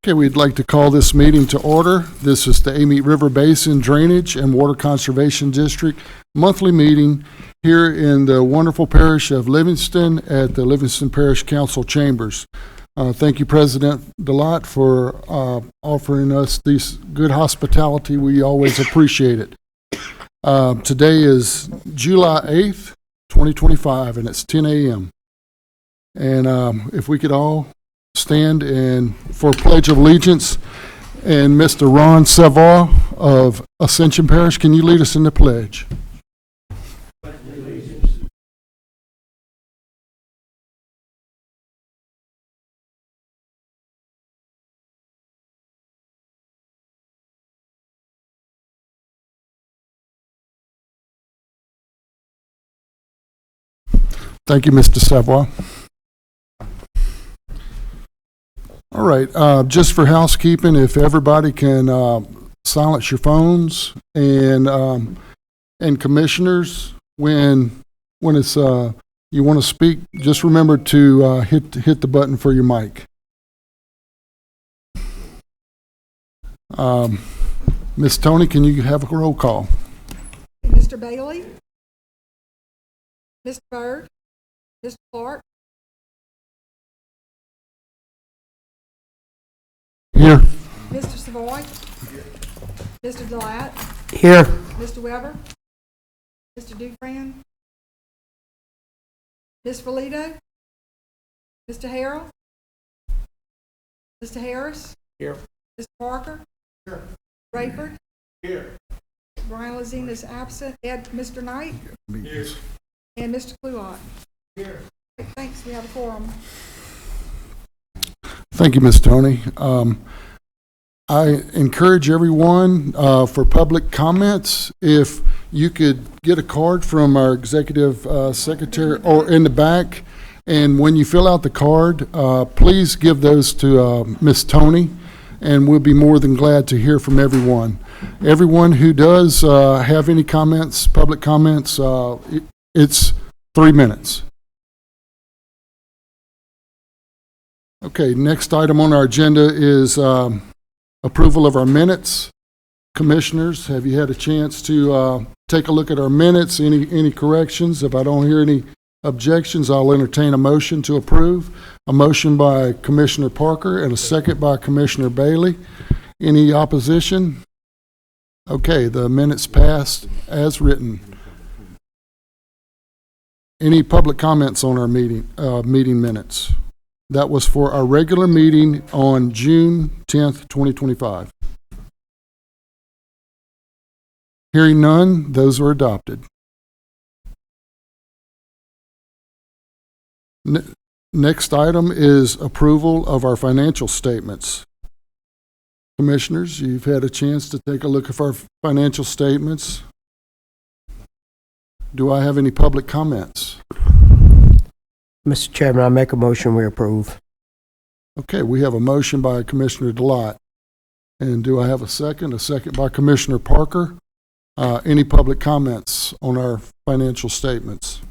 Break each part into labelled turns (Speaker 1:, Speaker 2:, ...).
Speaker 1: Okay, we'd like to call this meeting to order. This is the Amite River Basin Drainage and Water Conservation District monthly meeting here in the wonderful parish of Livingston at the Livingston Parish Council Chambers. Thank you, President Delott, for offering us this good hospitality. We always appreciate it. Today is July 8th, 2025, and it's 10 a.m. And if we could all stand and for Pledge of Allegiance, and Mr. Ron Savoy of Ascension Parish, can you lead us in the pledge? Thank you, Mr. Savoy. All right, just for housekeeping, if everybody can silence your phones, and commissioners, when it's you want to speak, just remember to hit the button for your mic. Miss Tony, can you have a roll call?
Speaker 2: Mr. Bailey, Mr. Byrd, Mr. Clark,
Speaker 1: Here.
Speaker 2: Mr. Savoy, Mr. Delott,
Speaker 3: Here.
Speaker 2: Mr. Weber, Mr. Dufran, Ms. Valito, Mr. Harrell, Mr. Harris,
Speaker 3: Here.
Speaker 2: Mr. Parker,
Speaker 3: Here.
Speaker 2: Rayford,
Speaker 3: Here.
Speaker 2: Brian Lazine is absent, Mr. Knight,
Speaker 1: Here.
Speaker 2: and Mr. Cluott.
Speaker 3: Here.
Speaker 2: Thanks, we have a quorum.
Speaker 1: Thank you, Ms. Tony. I encourage everyone for public comments, if you could get a card from our executive secretary or in the back, and when you fill out the card, please give those to Ms. Tony, and we'll be more than glad to hear from everyone. Everyone who does have any comments, public comments, it's 3 minutes. Okay, next item on our agenda is approval of our minutes. Commissioners, have you had a chance to take a look at our minutes? Any corrections? If I don't hear any objections, I'll entertain a motion to approve. A motion by Commissioner Parker and a second by Commissioner Bailey. Any opposition? Okay, the minutes passed as written. Any public comments on our meeting minutes? That was for our regular meeting on June 10th, 2025. Hearing none, those are adopted. Next item is approval of our financial statements. Commissioners, you've had a chance to take a look at our financial statements. Do I have any public comments?
Speaker 3: Mr. Chairman, I make a motion we approve.
Speaker 1: Okay, we have a motion by Commissioner Delott. And do I have a second? A second by Commissioner Parker. Any public comments on our financial statements?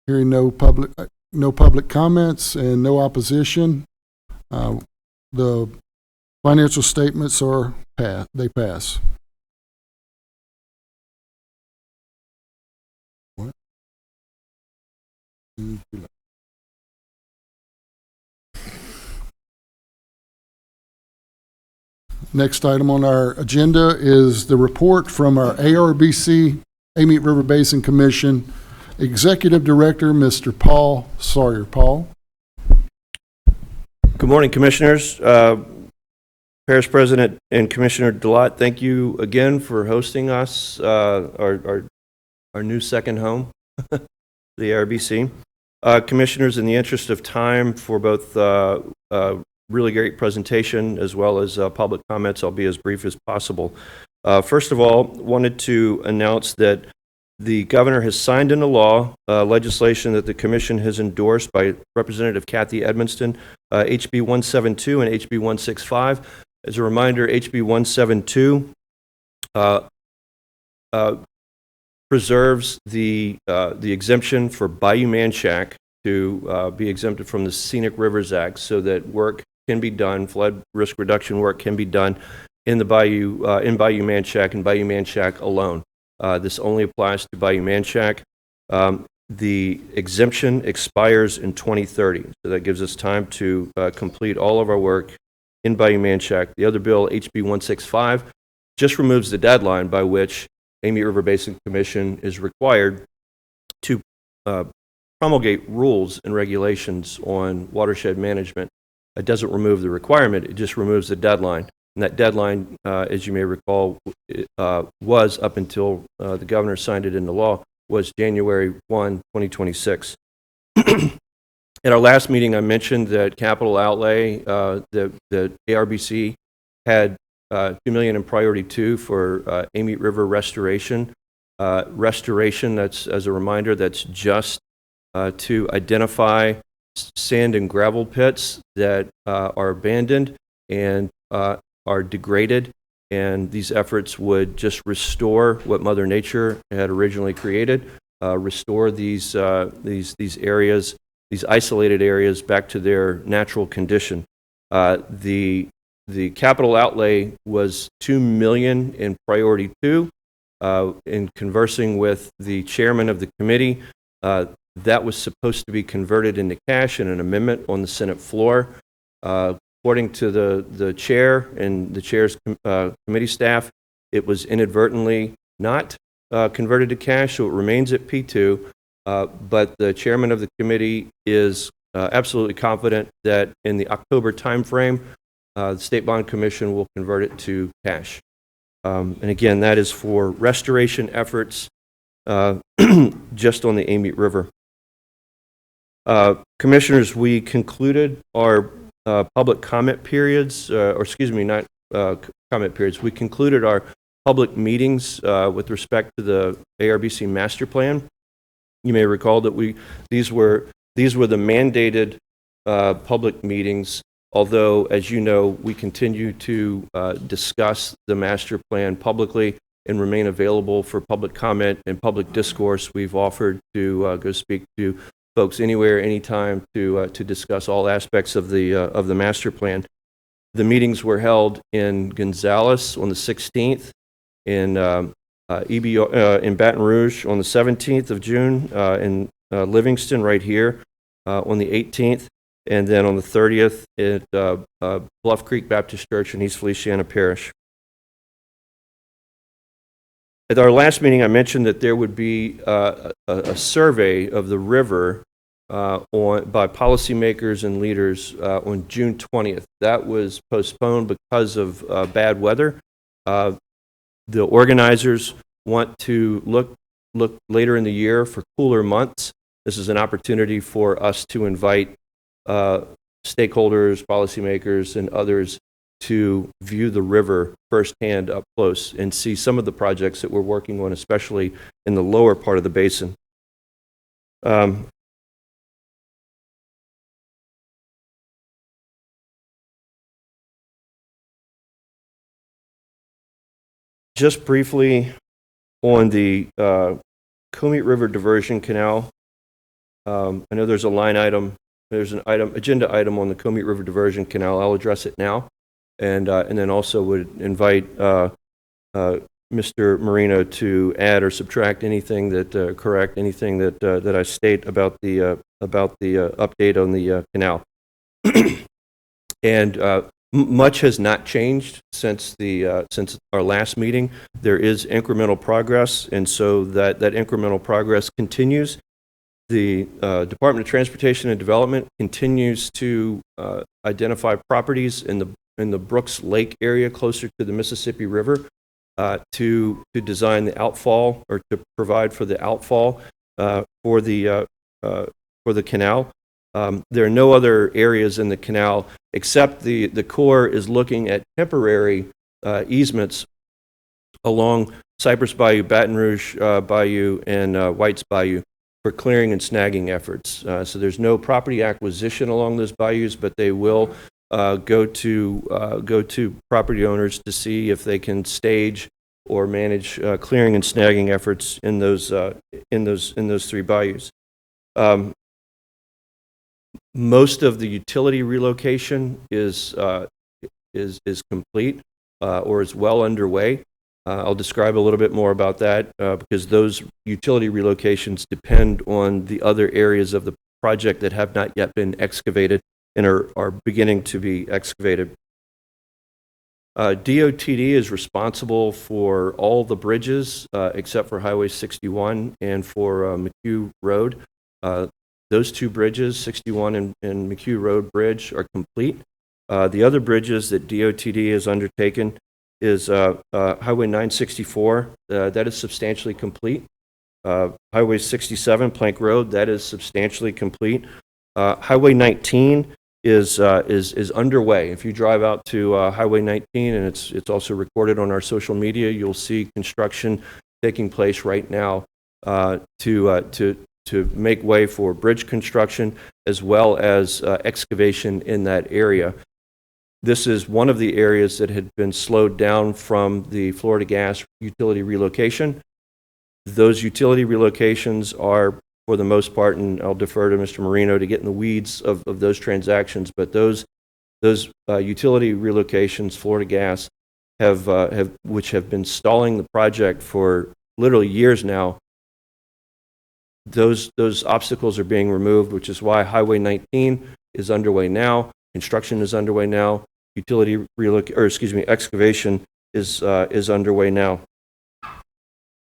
Speaker 1: Hearing no public comments and no opposition, the financial statements are they pass. What? Next item on our agenda is the report from our ARBC, Amite River Basin Commission, Executive Director, Mr. Paul Sawyer. Paul?
Speaker 4: Good morning, Commissioners. Parish President and Commissioner Delott, thank you again for hosting us, our new second home, the ARBC. Commissioners, in the interest of time for both really great presentation as well as public comments, I'll be as brief as possible. First of all, wanted to announce that the governor has signed into law legislation that the commission has endorsed by Representative Kathy Edmonston, HB 172 and HB 165. As a reminder, HB 172 preserves the exemption for Bayou Manchac to be exempted from the Scenic Rivers Act, so that work can be done, flood risk reduction work can be done in the Bayou, in Bayou Manchac and Bayou Manchac alone. This only applies to Bayou Manchac. The exemption expires in 2030, so that gives us time to complete all of our work in Bayou Manchac. The other bill, HB 165, just removes the deadline by which Amite River Basin Commission is required to promulgate rules and regulations on watershed management. It doesn't remove the requirement, it just removes the deadline. And that deadline, as you may recall, was up until the governor signed it into law, was January 1, 2026. At our last meeting, I mentioned that capital outlay, the ARBC had $2 million in priority 2 for Amite River restoration. Restoration, that's, as a reminder, that's just to identify sand and gravel pits that are abandoned and are degraded, and these efforts would just restore what Mother Nature had originally created, restore these areas, these isolated areas, back to their natural condition. The capital outlay was $2 million in priority 2. In conversing with the chairman of the committee, that was supposed to be converted into cash in an amendment on the Senate floor. According to the chair and the chair's committee staff, it was inadvertently not converted to cash, so it remains at P2. But the chairman of the committee is absolutely confident that in the October timeframe, the State Bond Commission will convert it to cash. And again, that is for restoration efforts just on the Amite River. Commissioners, we concluded our public comment periods, or excuse me, not comment periods. We concluded our public meetings with respect to the ARBC master plan. You may recall that these were the mandated public meetings. Although, as you know, we continue to discuss the master plan publicly and remain available for public comment and public discourse. We've offered to go speak to folks anywhere, anytime to discuss all aspects of the master plan. The meetings were held in Gonzales on the 16th, in Baton Rouge on the 17th of June, in Livingston right here on the 18th, and then on the 30th at Bluff Creek Baptist Church in East Feliciana Parish. At our last meeting, I mentioned that there would be a survey of the river by policymakers and leaders on June 20th. That was postponed because of bad weather. The organizers want to look later in the year for cooler months. This is an opportunity for us to invite stakeholders, policymakers, and others to view the river firsthand up close and see some of the projects that we're working on, especially in the lower part of the basin. Just briefly on the Comite River Diversion Canal, I know there's a line item. There's an agenda item on the Comite River Diversion Canal. I'll address it now, and then also would invite Mr. Marino to add or subtract anything that correct anything that I state about the update on the canal. And much has not changed since our last meeting. There is incremental progress, and so that incremental progress continues. The Department of Transportation and Development continues to identify properties in the Brooks Lake area closer to the Mississippi River to design the outfall, or to provide for the outfall for the canal. There are no other areas in the canal except the Corps is looking at temporary easements along Cypress Bayou, Baton Rouge Bayou, and White's Bayou for clearing and snagging efforts. So there's no property acquisition along those bayous, but they will go to property owners to see if they can stage or manage clearing and snagging efforts in those three bayous. Most of the utility relocation is complete or is well underway. I'll describe a little bit more about that because those utility relocations depend on the other areas of the project that have not yet been excavated and are beginning to be excavated. DOTD is responsible for all the bridges except for Highway 61 and for McHugh Road. Those two bridges, 61 and McHugh Road Bridge, are complete. The other bridges that DOTD has undertaken is Highway 964. That is substantially complete. Highway 67, Plank Road, that is substantially complete. Highway 19 is underway. If you drive out to Highway 19, and it's also recorded on our social media, you'll see construction taking place right now to make way for bridge construction as well as excavation in that area. This is one of the areas that had been slowed down from the Florida Gas utility relocation. Those utility relocations are, for the most part, and I'll defer to Mr. Marino to get in the weeds of those transactions, but those utility relocations, Florida Gas, which have been stalling the project for literally years now, those obstacles are being removed, which is why Highway 19 is underway now. Construction is underway now. Excavation is underway now.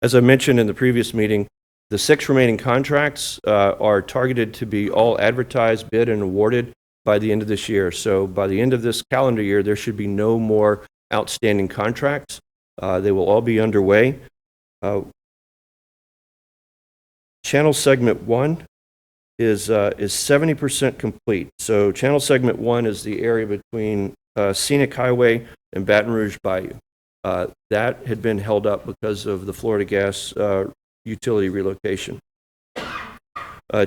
Speaker 4: As I mentioned in the previous meeting, the 6 remaining contracts are targeted to be all advertised, bid, and awarded by the end of this year. So by the end of this calendar year, there should be no more outstanding contracts. They will all be underway. Channel Segment 1 is 70% complete. So Channel Segment 1 is the area between Scenic Highway and Baton Rouge Bayou. That had been held up because of the Florida Gas utility relocation.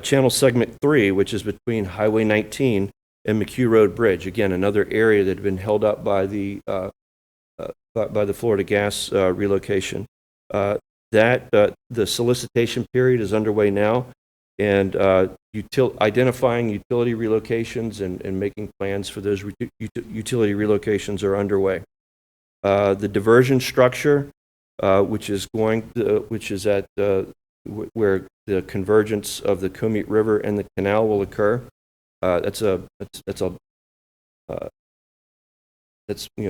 Speaker 4: Channel Segment 3, which is between Highway 19 and McHugh Road Bridge, again, another area that had been held up by the Florida Gas relocation. The solicitation period is underway now, and identifying utility relocations and making plans for those utility relocations are underway. The diversion structure, which is at where the convergence of the Comeet River and the canal will occur. That's the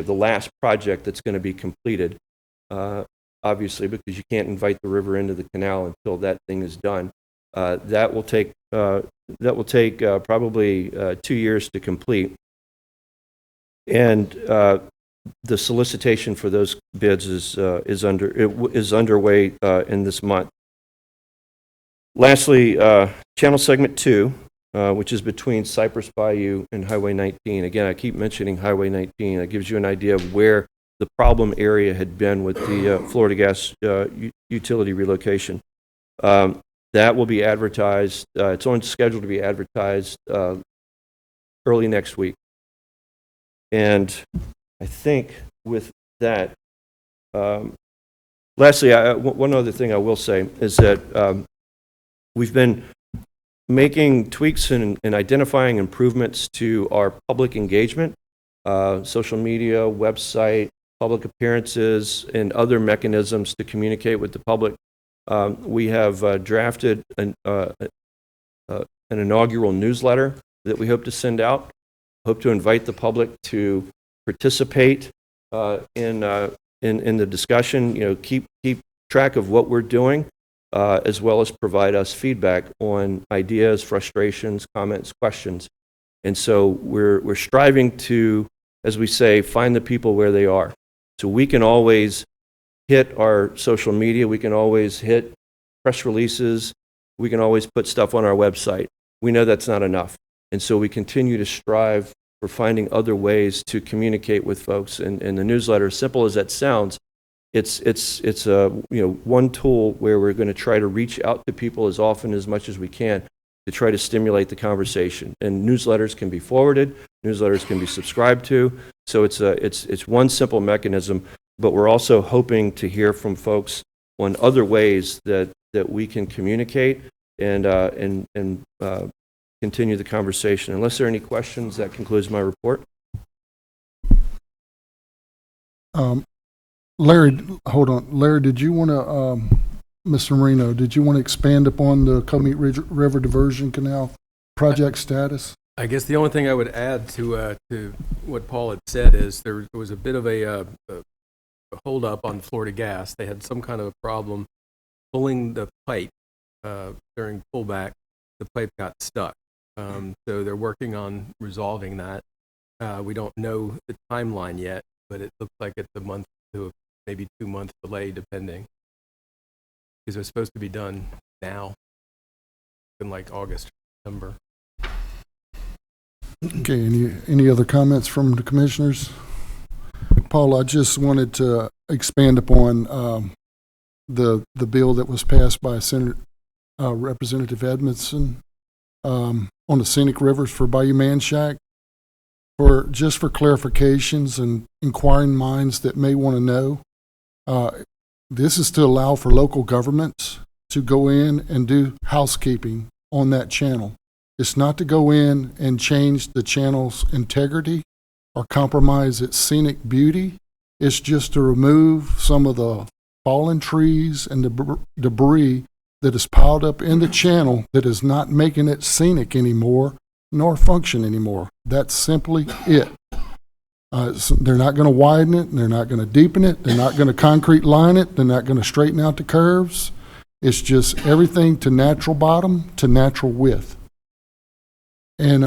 Speaker 4: last project that's going to be completed. Obviously, because you can't invite the river into the canal until that thing is done. That will take probably 2 years to complete, and the solicitation for those bids is underway in this month. Lastly, Channel Segment 2, which is between Cypress Bayou and Highway 19. Again, I keep mentioning Highway 19. That gives you an idea of where the problem area had been with the Florida Gas utility relocation. That will be advertised. It's on schedule to be advertised early next week. And I think with that, lastly, one other thing I will say is that we've been making tweaks and identifying improvements to our public engagement, social media, website, public appearances, and other mechanisms to communicate with the public. We have drafted an inaugural newsletter that we hope to send out. Hope to invite the public to participate in the discussion. Keep track of what we're doing, as well as provide us feedback on ideas, frustrations, comments, questions. And so we're striving to, as we say, find the people where they are. So we can always hit our social media, we can always hit press releases, we can always put stuff on our website. We know that's not enough. And so we continue to strive for finding other ways to communicate with folks. And the newsletter, as simple as that sounds, it's a one tool where we're going to try to reach out to people as often as much as we can to try to stimulate the conversation. And newsletters can be forwarded, newsletters can be subscribed to. So it's one simple mechanism, but we're also hoping to hear from folks on other ways that we can communicate and continue the conversation. Unless there are any questions, that concludes my report.
Speaker 1: Larry, hold on. Larry, did you want to, Mr. Marino, did you want to expand upon the Comeet River Diversion Canal project status?
Speaker 5: I guess the only thing I would add to what Paul had said is there was a bit of a hold up on Florida Gas. They had some kind of a problem pulling the pipe during pullback. The pipe got stuck. So they're working on resolving that. We don't know the timeline yet, but it looks like it's a month to maybe 2 month delay, depending. Because it was supposed to be done now, in like August, September.
Speaker 1: Okay, any other comments from the commissioners? Paul, I just wanted to expand upon the bill that was passed by Senator Representative Edmondson on the scenic rivers for Bayou Manchac. Just for clarifications and inquiring minds that may want to know, this is to allow for local governments to go in and do housekeeping on that channel. It's not to go in and change the channel's integrity or compromise its scenic beauty. It's just to remove some of the fallen trees and the debris that is piled up in the channel that is not making it scenic anymore nor function anymore. That's simply it. So they're not going to widen it, and they're not going to deepen it, they're not going to concrete line it, they're not going to straighten out the curves. It's just everything to natural bottom to natural width. And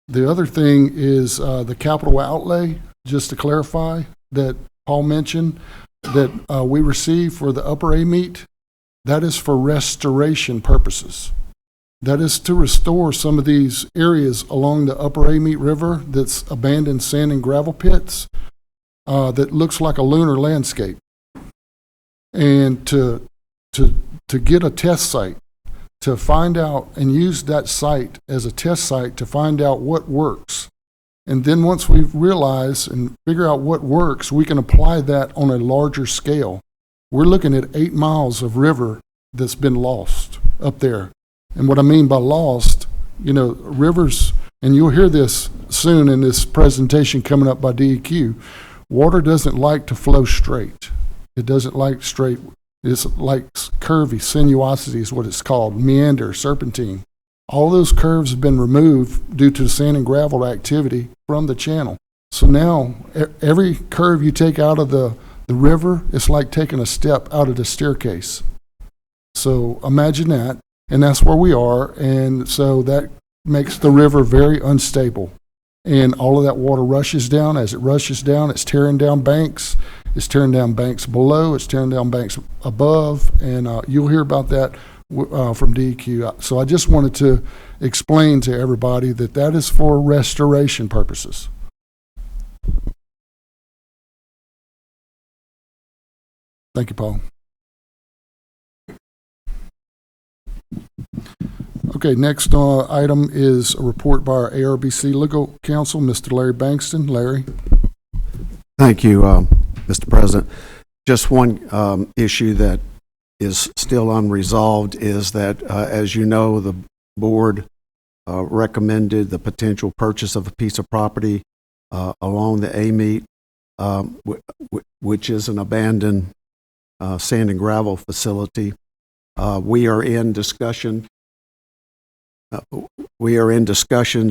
Speaker 1: the other thing is the capital outlay, just to clarify, that Paul mentioned, that we receive for the upper Amite, that is for restoration purposes. That is to restore some of these areas along the upper Amite River that's abandoned sand and gravel pits that looks like a lunar landscape. And to get a test site, to find out and use that site as a test site to find out what works. And then once we realize and figure out what works, we can apply that on a larger scale. We're looking at 8 miles of river that's been lost up there. And what I mean by lost, rivers, and you'll hear this soon in this presentation coming up by DEQ, water doesn't like to flow straight. It doesn't like straight. It's like curvy, sinuosity is what it's called, meander, serpentine. All those curves have been removed due to the sand and gravel activity from the channel. So now every curve you take out of the river, it's like taking a step out of the staircase. So imagine that, and that's where we are, and so that makes the river very unstable. And all of that water rushes down. As it rushes down, it's tearing down banks. It's tearing down banks below. It's tearing down banks above. And you'll hear about that from DEQ. So I just wanted to explain to everybody that that is for restoration purposes. Thank you, Paul. Okay, next item is a report by our ARBC legal counsel, Mr. Larry Bankston. Larry.
Speaker 6: Thank you, Mr. President. Just one issue that is still unresolved is that, as you know, the board recommended the potential purchase of a piece of property along the Amite, which is an abandoned sand and gravel facility. We are in discussions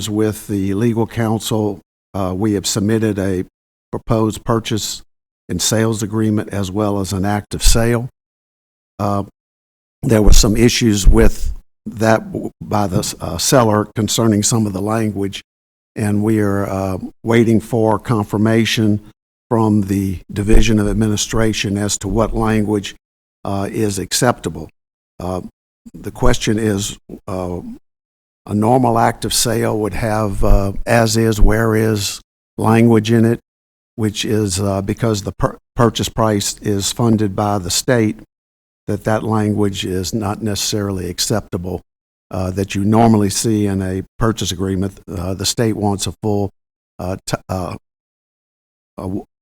Speaker 6: with the legal counsel. We have submitted a proposed purchase and sales agreement as well as an act of sale. There were some issues with that by the seller concerning some of the language, and we are waiting for confirmation from the Division of Administration as to what language is acceptable. The question is, a normal act of sale would have as is, where is language in it, which is because the purchase price is funded by the state, that language is not necessarily acceptable that you normally see in a purchase agreement. The state wants a full,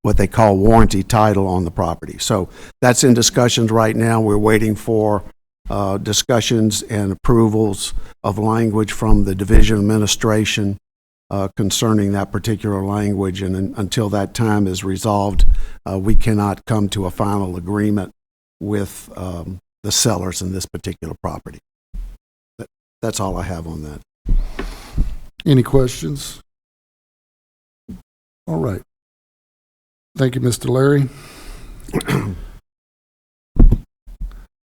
Speaker 6: what they call warranty title on the property. So that's in discussions right now. We're waiting for discussions and approvals of language from the Division of Administration concerning that particular language, and until that time is resolved, we cannot come to a final agreement with the sellers in this particular property. That's all I have on that.
Speaker 1: Any questions? All right. Thank you, Mr. Larry.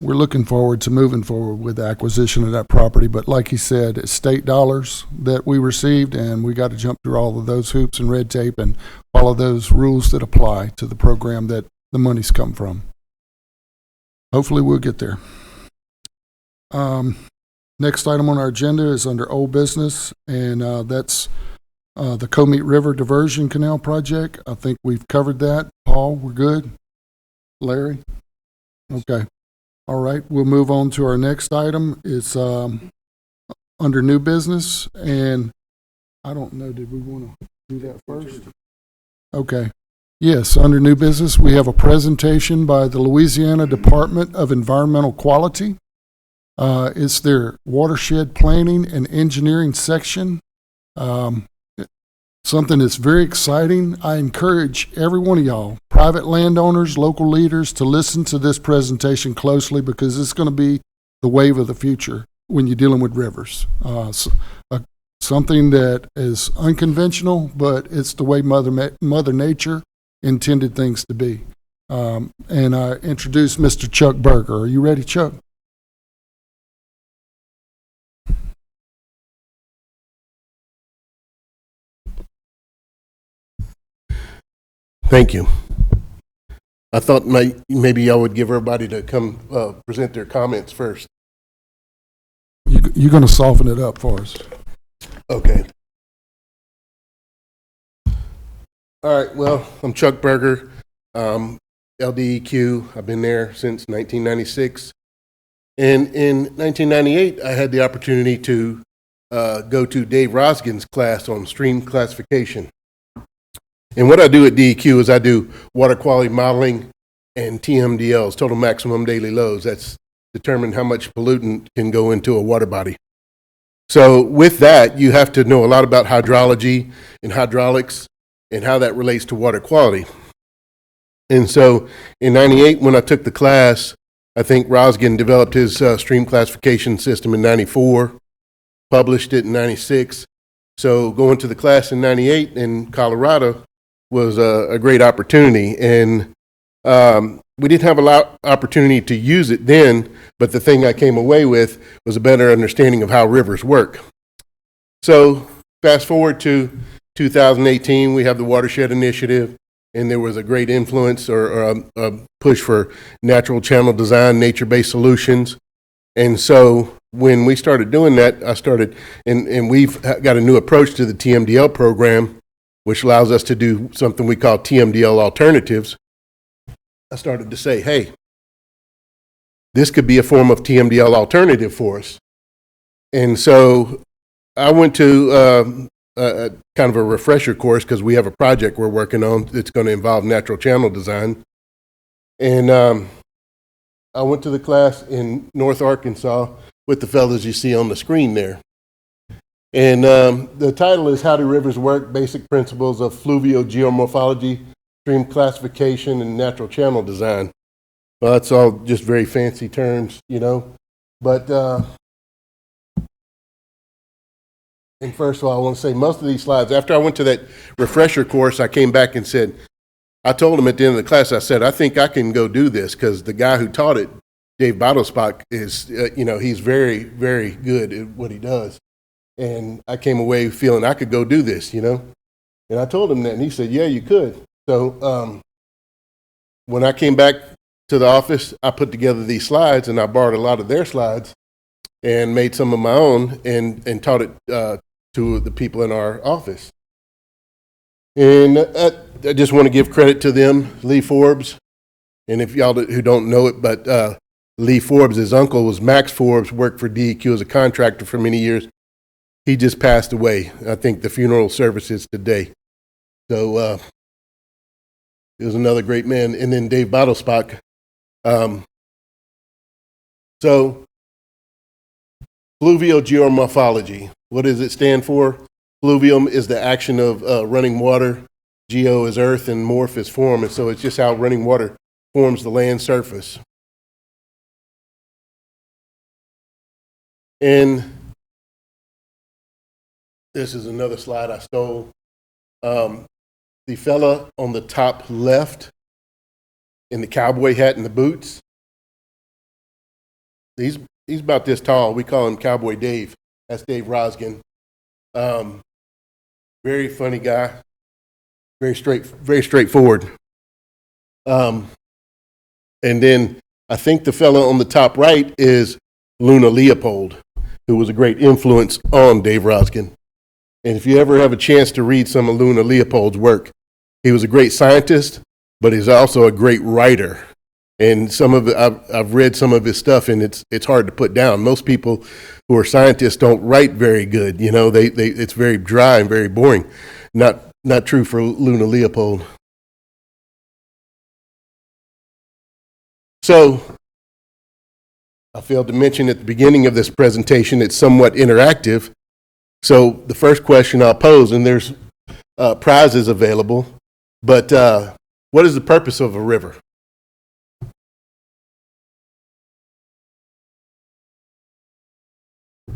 Speaker 1: We're looking forward to moving forward with the acquisition of that property, but like he said, it's state dollars that we received, and we got to jump through all of those hoops and red tape and follow those rules that apply to the program that the money's come from. Hopefully we'll get there. Next item on our agenda is under old business, and that's the Comeet River Diversion Canal Project. I think we've covered that. Paul, we're good? Larry? Okay. All right, we'll move on to our next item. It's under new business, and I don't know, did we want to do that first? Okay. Yes, under new business, we have a presentation by the Louisiana Department of Environmental Quality. It's their watershed planning and engineering section. Something that's very exciting. I encourage every one of y'all, private landowners, local leaders, to listen to this presentation closely, because it's going to be the wave of the future when you're dealing with rivers. Something that is unconventional, but it's the way Mother Nature intended things to be. And I introduce Mr. Chuck Berger. Are you ready, Chuck?
Speaker 7: Thank you. I thought maybe y'all would give everybody to come present their comments first.
Speaker 1: You're going to soften it up for us.
Speaker 7: Okay. All right, well, I'm Chuck Berger, LDEQ. I've been there since 1996. And in 1998, I had the opportunity to go to Dave Roskin's class on stream classification. And what I do at DEQ is I do water quality modeling and TMDLs, total maximum daily loads. That's determine how much pollutant can go into a water body. So with that, you have to know a lot about hydrology and hydraulics and how that relates to water quality. And so in 98, when I took the class, I think Roskin developed his stream classification system in 94, published it in 96. So going to the class in 98 in Colorado was a great opportunity. And we didn't have a lot of opportunity to use it then, but the thing I came away with was a better understanding of how rivers work. So fast forward to 2018, we have the Watershed Initiative, and there was a great influence or a push for natural channel design, nature-based solutions. And so when we started doing that, I started, and we've got a new approach to the TMDL program, which allows us to do something we call TMDL alternatives. I started to say, hey, this could be a form of TMDL alternative for us. And so I went to a kind of a refresher course, because we have a project we're working on that's going to involve natural channel design. And I went to the class in North Arkansas with the fellows you see on the screen there. And the title is How Do Rivers Work? Basic Principles of Fluvial Geomorphology, Stream Classification, and Natural Channel Design. Well, that's all just very fancy terms, you know. But, and first of all, I want to say most of these slides, after I went to that refresher course, I came back and said, I told him at the end of the class, I said, I think I can go do this, because the guy who taught it, Dave Bottlespock, is, you know, he's very, very good at what he does. And I came away feeling I could go do this, you know. And I told him that, and he said, yeah, you could. So when I came back to the office, I put together these slides, and I borrowed a lot of their slides and made some of my own and taught it to the people in our office. And I just want to give credit to them, Lee Forbes. And if y'all who don't know it, but Lee Forbes, his uncle was Max Forbes, worked for DEQ as a contractor for many years. He just passed away. I think the funeral service is today. So he was another great man. And then Dave Bottlespock. So, fluvial geomorphology, what does it stand for? Fluvium is the action of running water. Geo is earth and morph is form, and so it's just how running water forms the land surface. And this is another slide I stole. The fella on the top left in the cowboy hat and the boots, he's about this tall. We call him Cowboy Dave. That's Dave Rosgen. Very funny guy. Very straightforward. And then I think the fella on the top right is Luna Leopold, who was a great influence on Dave Rosgen. And if you ever have a chance to read some of Luna Leopold's work, he was a great scientist, but he's also a great writer. And some of it, I've read some of his stuff, and it's hard to put down. Most people who are scientists don't write very good. You know, it's very dry and very boring. Not true for Luna Leopold. So, I failed to mention at the beginning of this presentation, it's somewhat interactive. So the first question I'll pose, and there's prizes available, but what is the purpose of a river?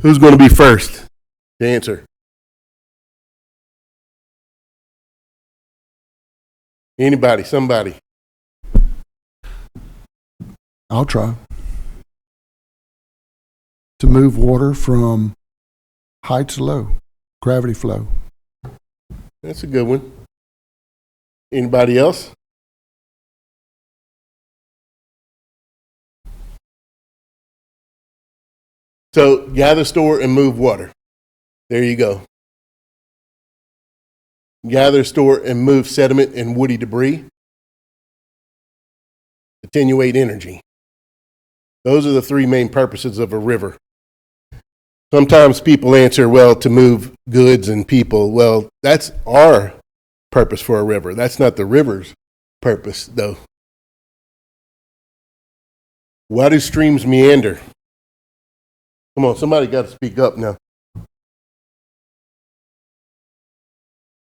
Speaker 7: Who's going to be first to answer? Anybody, somebody.
Speaker 1: I'll try. To move water from high to low, gravity flow.
Speaker 7: That's a good one. Anybody else? So gather, store, and move water. There you go. Gather, store, and move sediment and woody debris. Attenuate energy. Those are the three main purposes of a river. Sometimes people answer, well, to move goods and people. Well, that's our purpose for a river. That's not the river's purpose, though. Why do streams meander? Come on, somebody got to speak up now.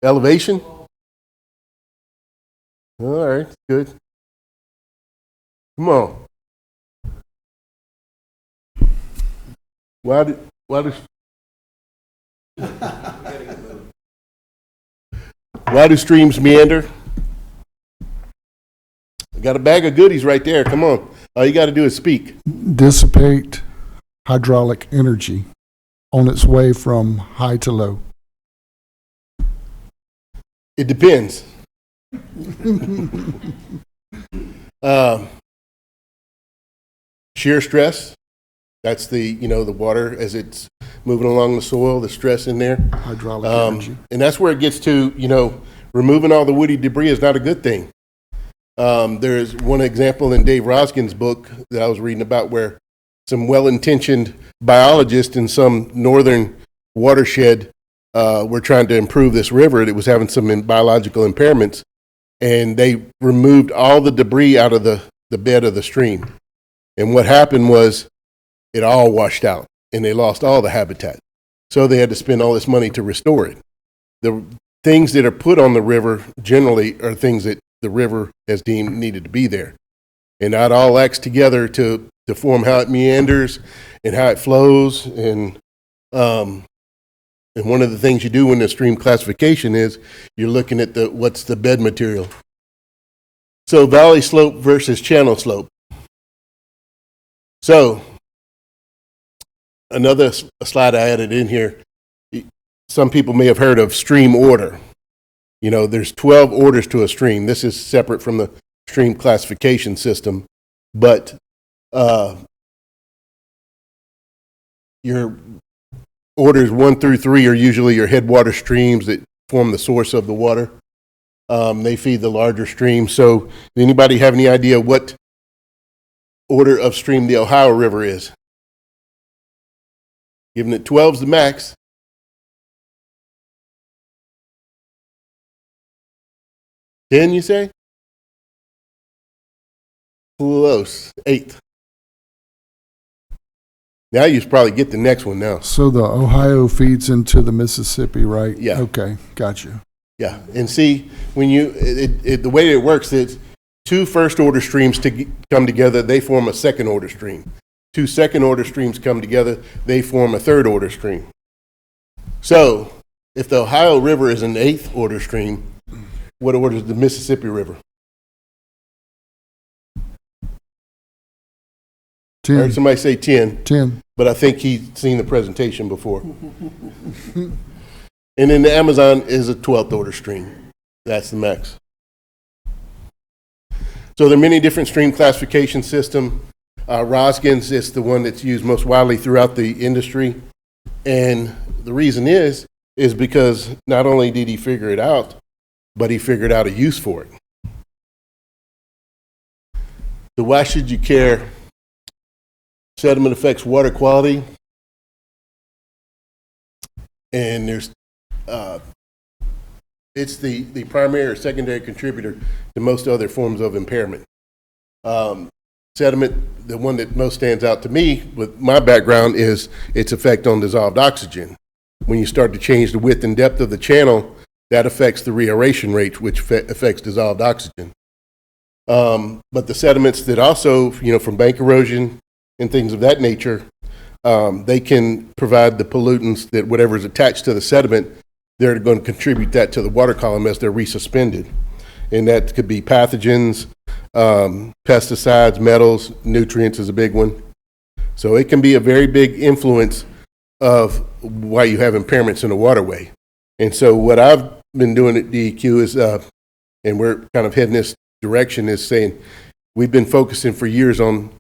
Speaker 7: Elevation? All right, good. Come on. Why do streams meander? I got a bag of goodies right there. Come on. All you got to do is speak.
Speaker 1: Dissipate hydraulic energy on its way from high to low.
Speaker 7: It depends. Shear stress. That's the water as it's moving along the soil, the stress in there.
Speaker 1: Hydraulic energy.
Speaker 7: And that's where it gets to, removing all the woody debris is not a good thing. There's one example in Dave Rosgen's book that I was reading about where some well-intentioned biologists in some northern watershed were trying to improve this river. It was having some biological impairments, and they removed all the debris out of the bed of the stream. And what happened was it all washed out, and they lost all the habitat. So they had to spend all this money to restore it. The things that are put on the river generally are things that the river has deemed needed to be there. And that all acts together to form how it meanders and how it flows. And one of the things you do in the stream classification is you're looking at what's the bed material. So valley slope versus channel slope. So another slide I added in here, some people may have heard of stream order. There's 12 orders to a stream. This is separate from the stream classification system, but your orders 1 through 3 are usually your headwater streams that form the source of the water. They feed the larger streams. So anybody have any idea what order of stream the Ohio River is? Given that 12's the max. Then you say? Close. 8th. Now you probably get the next one now.
Speaker 1: So the Ohio feeds into the Mississippi, right?
Speaker 7: Yeah.
Speaker 1: Okay, got you.
Speaker 7: Yeah, and see, when you, the way it works is two first-order streams come together, they form a second-order stream. Two second-order streams come together, they form a third-order stream. So, if the Ohio River is an eighth-order stream, what order is the Mississippi River? I heard
Speaker 1: 10,
Speaker 7: somebody say 10,
Speaker 1: 10.
Speaker 7: but I think he's seen the presentation before. And then the Amazon is a 12th order stream. That's the max. So there are many different stream classification systems. Roskin's is the one that's used most widely throughout the industry. And the reason is because not only did he figure it out, but he figured out a use for it. So why should you care? Sediment affects water quality, and it's the primary or secondary contributor to most other forms of impairment. Sediment, the one that most stands out to me with my background, is its effect on dissolved oxygen. When you start to change the width and depth of the channel, that affects the reaeration rate, which affects dissolved oxygen. But the sediments that also, from bank erosion and things of that nature, they can provide the pollutants that whatever's attached to the sediment, they're going to contribute that to the water column as they're resuspended. And that could be pathogens, pesticides, metals, nutrients is a big one. So it can be a very big influence of why you have impairments in a waterway. And so what I've been doing at DEQ is, and we're kind of heading this direction, is saying we've been focusing for years on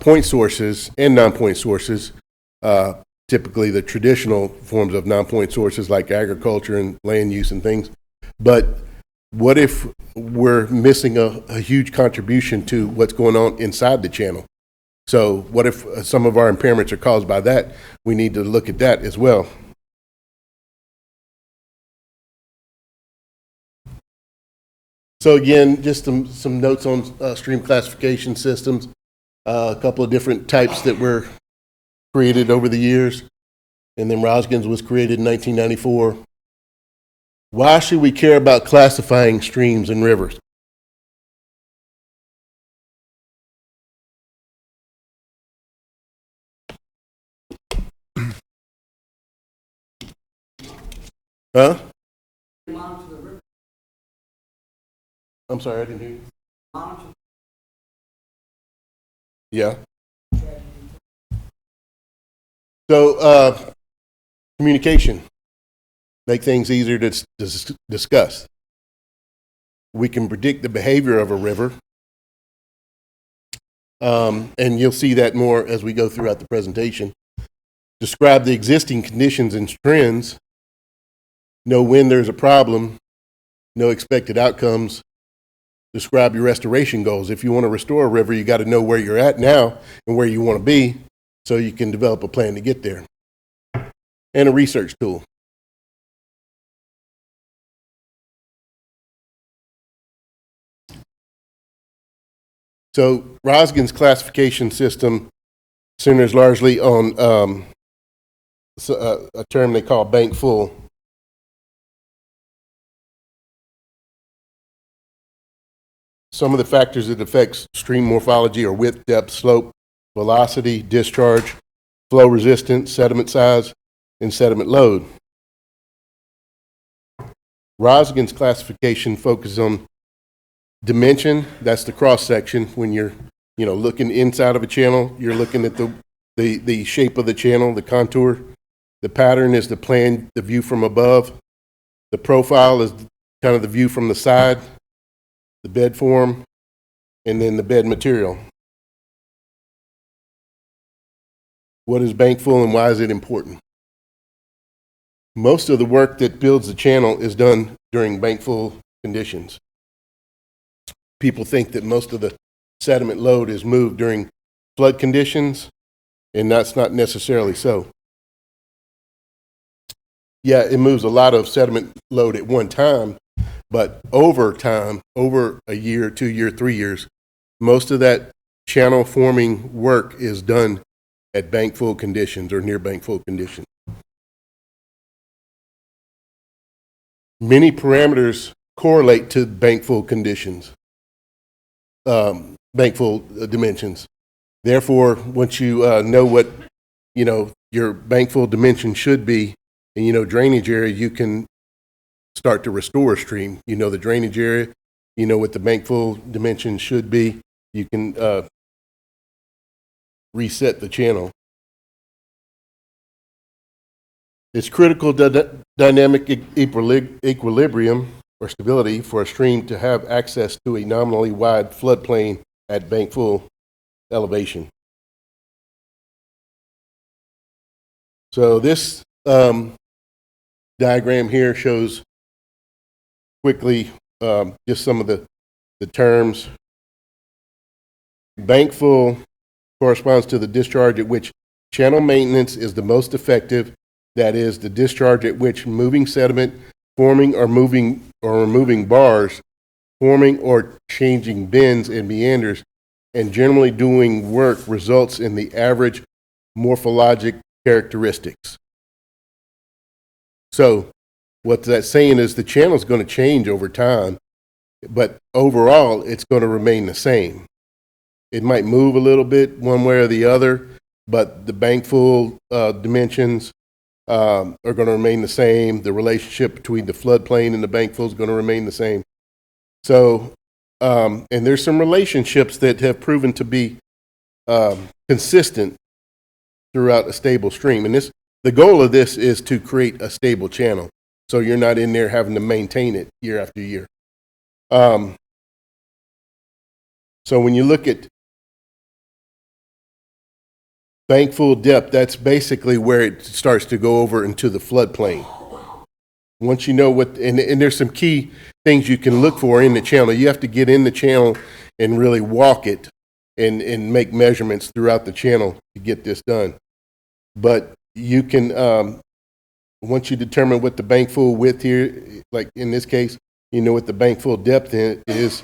Speaker 7: point sources and non-point sources, typically the traditional forms of non-point sources like agriculture and land use and things. But what if we're missing a huge contribution to what's going on inside the channel? So what if some of our impairments are caused by that? We need to look at that as well. So again, just some notes on stream classification systems. A couple of different types that were created over the years. And then Roskin's was created in 1994. Why should we care about classifying streams and rivers? Huh? I'm sorry, I didn't hear you. Yeah. So, communication. Make things easier to discuss. We can predict the behavior of a river. And you'll see that more as we go throughout the presentation. Describe the existing conditions and trends. Know when there's a problem. Know expected outcomes. Describe your restoration goals. If you want to restore a river, you got to know where you're at now and where you want to be so you can develop a plan to get there. And a research tool. So Roskin's classification system centers largely on a term they call bank full. Some of the factors that affect stream morphology are width, depth, slope, velocity, discharge, flow resistance, sediment size, and sediment load. Roskin's classification focuses on dimension. That's the cross section. When you're looking inside of a channel, you're looking at the shape of the channel, the contour. The pattern is the plan, the view from above. The profile is kind of the view from the side. The bed form, and then the bed material. What is bank full and why is it important? Most of the work that builds the channel is done during bank full conditions. People think that most of the sediment load is moved during flood conditions, and that's not necessarily so. Yeah, it moves a lot of sediment load at one time, but over time, over a year, 2 years, 3 years, most of that channel forming work is done at bank full conditions or near bank full conditions. Many parameters correlate to bank full conditions, bank full dimensions. Therefore, once you know what your bank full dimension should be, and drainage area, you can start to restore a stream. You know the drainage area, you know what the bank full dimension should be. You can reset the channel. It's critical dynamic equilibrium or stability for a stream to have access to a nominally wide floodplain at bank full elevation. So this diagram here shows quickly just some of the terms. Bank full corresponds to the discharge at which channel maintenance is the most effective. That is, the discharge at which moving sediment, forming or removing bars, forming or changing bends and meanders, and generally doing work results in the average morphologic characteristics. So what that's saying is the channel is going to change over time, but overall it's going to remain the same. It might move a little bit one way or the other, but the bank full dimensions are going to remain the same. The relationship between the floodplain and the bank full is going to remain the same. So, and there's some relationships that have proven to be consistent throughout a stable stream. And the goal of this is to create a stable channel, so you're not in there having to maintain it year after year. So when you look at bank full depth, that's basically where it starts to go over into the floodplain. Once you know what, and there's some key things you can look for in the channel. You have to get in the channel and really walk it and make measurements throughout the channel to get this done. But you can, once you determine what the bank full width here, like in this case, you know what the bank full depth is.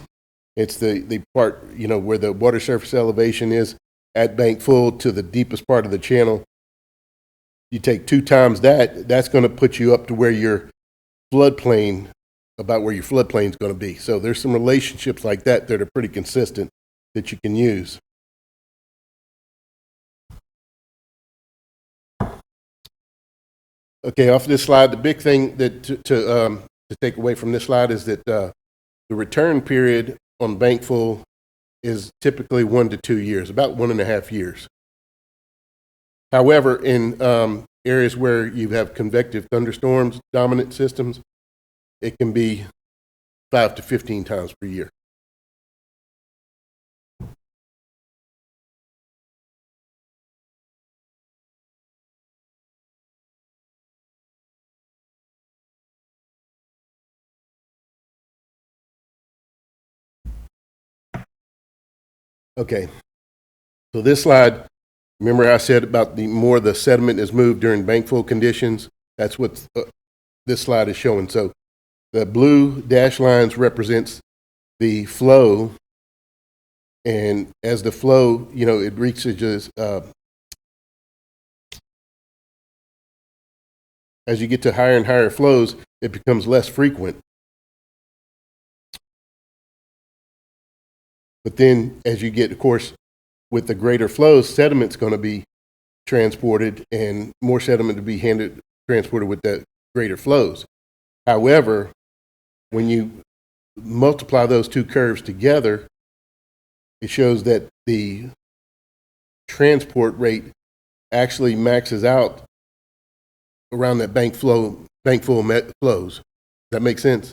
Speaker 7: It's the part, where the water surface elevation is at bank full to the deepest part of the channel. You take 2 times that, that's going to put you up to where your floodplain, about where your floodplain is going to be. So there's some relationships like that that are pretty consistent that you can use. Okay, off this slide, the big thing that to take away from this slide is that the return period on bank full is typically 1 to 2 years, about 1.5 years. However, in areas where you have convective thunderstorms, dominant systems, it can be 5 to 15 times per year. Okay, so this slide, remember I said about the more the sediment is moved during bank full conditions? That's what this slide is showing. So the blue dashed lines represents the flow, and as the flow, it reaches, as you get to higher and higher flows, it becomes less frequent. But then as you get, of course, with the greater flows, sediment's going to be transported and more sediment to be transported with that greater flows. However, when you multiply those 2 curves together, it shows that the transport rate actually maxes out around that bank full flows. Does that make sense?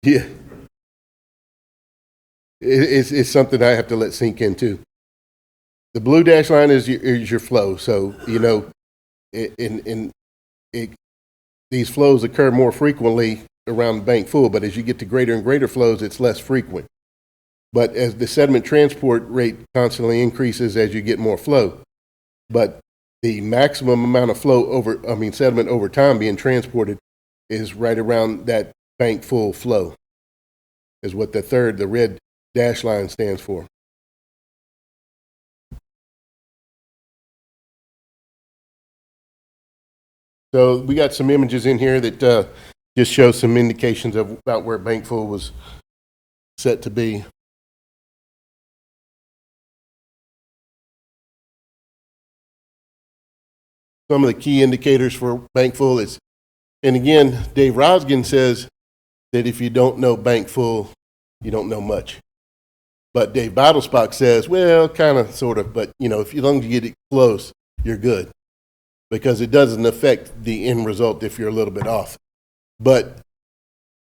Speaker 7: Yeah. It's something I have to let sink in too. The blue dash line is your flow. So, these flows occur more frequently around bank full, but as you get to greater and greater flows, it's less frequent. But as the sediment transport rate constantly increases as you get more flow, but the maximum amount of sediment over time being transported is right around that bank full flow, is what the red dash line stands for. So we got some images in here that just show some indications of about where Bankful was set to be. Some of the key indicators for Bankful is, and again, Dave Rosgen says that if you don't know Bankful, you don't know much. But Dave Bottlespock says, well, kind of, sort of, but you know, if you long as you get it close, you're good, because it doesn't affect the end result if you're a little bit off. But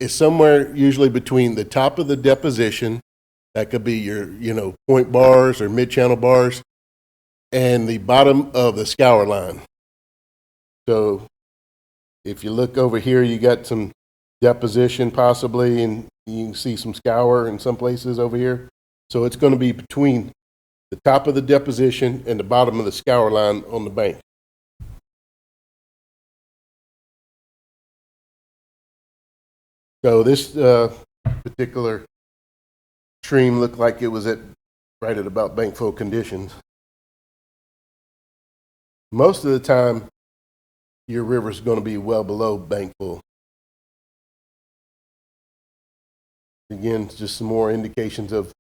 Speaker 7: it's somewhere usually between the top of the deposition, that could be your, you know, point bars or mid-channel bars, and the bottom of the scour line. So if you look over here, you got some deposition possibly, and you can see some scour in some places over here. So it's going to be between the top of the deposition and the bottom of the scour line on the bank. So this particular stream looked like it was right at about Bankful conditions. Most of the time, your river's going to be well below Bankful. Again, just some more indications of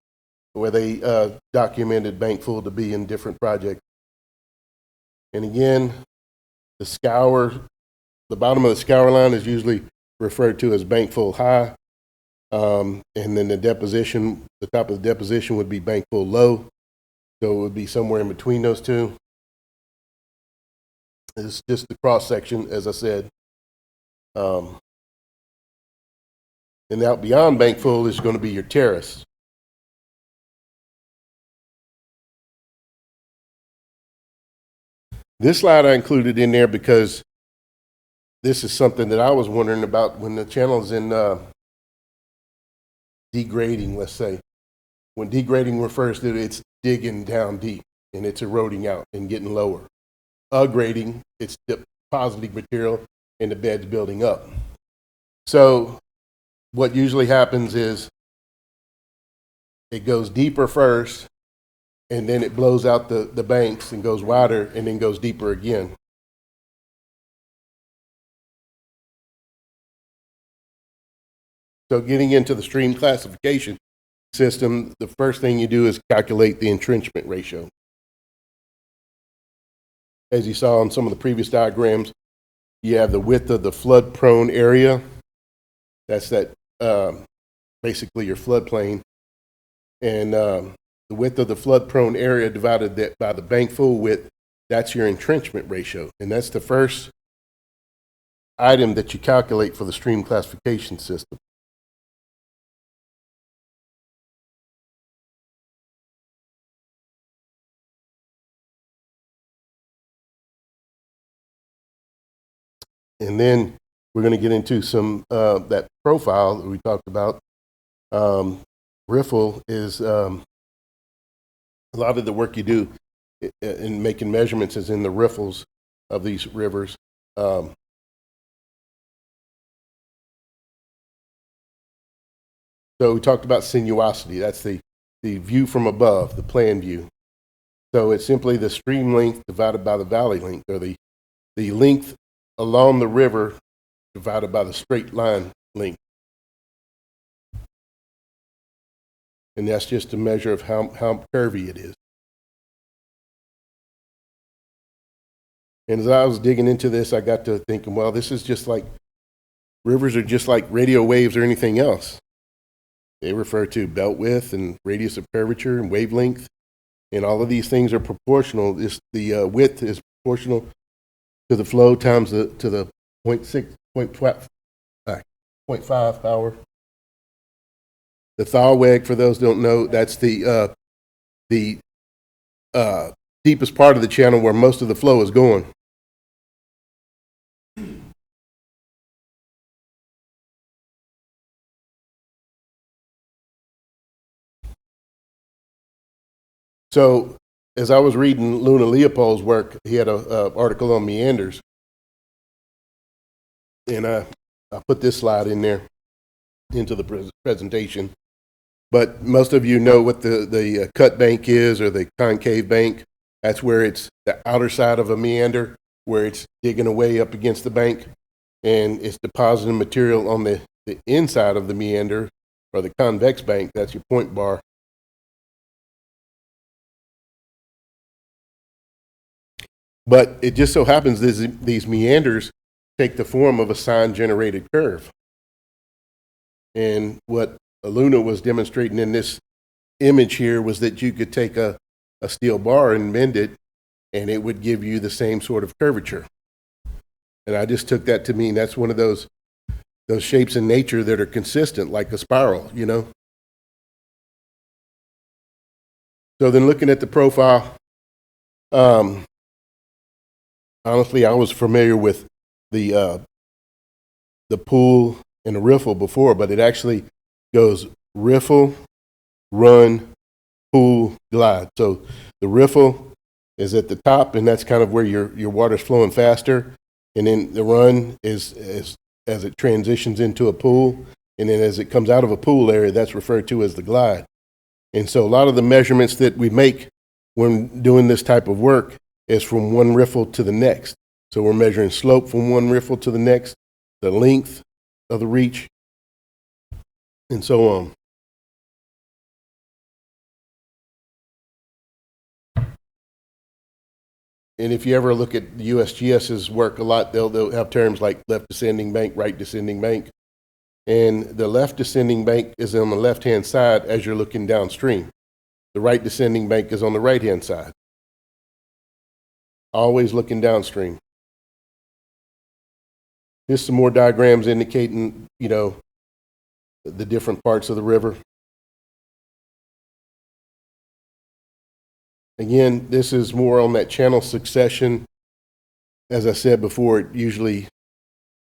Speaker 7: where they documented Bankful to be in different projects. And again, the bottom of the scour line is usually referred to as Bankful High. And then the top of the deposition would be Bankful Low. So it would be somewhere in between those two. It's just the cross section, as I said. And out beyond Bankful is going to be your terrace. This slide I included in there because this is something that I was wondering about when the channel is in degrading, let's say. When degrading refers to it's digging down deep and it's eroding out and getting lower. Grading, it's depositing material and the bed's building up. So what usually happens is it goes deeper first, and then it blows out the banks and goes wider and then goes deeper again. So getting into the stream classification system, the first thing you do is calculate the entrenchment ratio. As you saw in some of the previous diagrams, you have the width of the flood-prone area. That's basically your floodplain. And the width of the flood-prone area divided by the Bankful width, that's your entrenchment ratio. And that's the first item that you calculate for the stream classification system. And then we're going to get into some that profile that we talked about. Riffle is a lot of the work you do in making measurements is in the riffles of these rivers. So we talked about sinuosity. That's the view from above, the plan view. So it's simply the stream length divided by the valley length, or the length along the river divided by the straight line length. And that's just a measure of how curvy it is. And as I was digging into this, I got to thinking, well, this is just like, rivers are just like radio waves or anything else. They refer to belt width and radius of curvature and wavelength, and all of these things are proportional. The width is proportional to the flow times to the 0.5 power. The Thalweg, for those who don't know, that's the deepest part of the channel where most of the flow is going. So as I was reading Luna Leopold's work, he had an article on meanders. And I put this slide in there into the presentation. But most of you know what the cut bank is, or the concave bank. That's where it's the outer side of a meander, where it's digging away up against the bank and it's depositing material on the inside of the meander or the convex bank. That's your point bar. But it just so happens these meanders take the form of a sign-generated curve. And what Aluna was demonstrating in this image here was that you could take a steel bar and bend it, and it would give you the same sort of curvature. And I just took that to mean that's one of those shapes in nature that are consistent, like a spiral, you know? So then looking at the profile, honestly, I was familiar with the pool and the riffle before, but it actually goes riffle, run, pool, glide. So the riffle is at the top, and that's kind of where your water's flowing faster. And then the run is as it transitions into a pool, and then as it comes out of a pool area, that's referred to as the glide. And so a lot of the measurements that we make when doing this type of work is from one riffle to the next. So we're measuring slope from one riffle to the next, the length of the reach, and so on. And if you ever look at the USGS's work a lot, they'll have terms like left descending bank, right descending bank. And the left descending bank is on the left-hand side as you're looking downstream. The right descending bank is on the right-hand side. Always looking downstream. Here's some more diagrams indicating, you know, the different parts of the river. Again, this is more on that channel succession. As I said before, it usually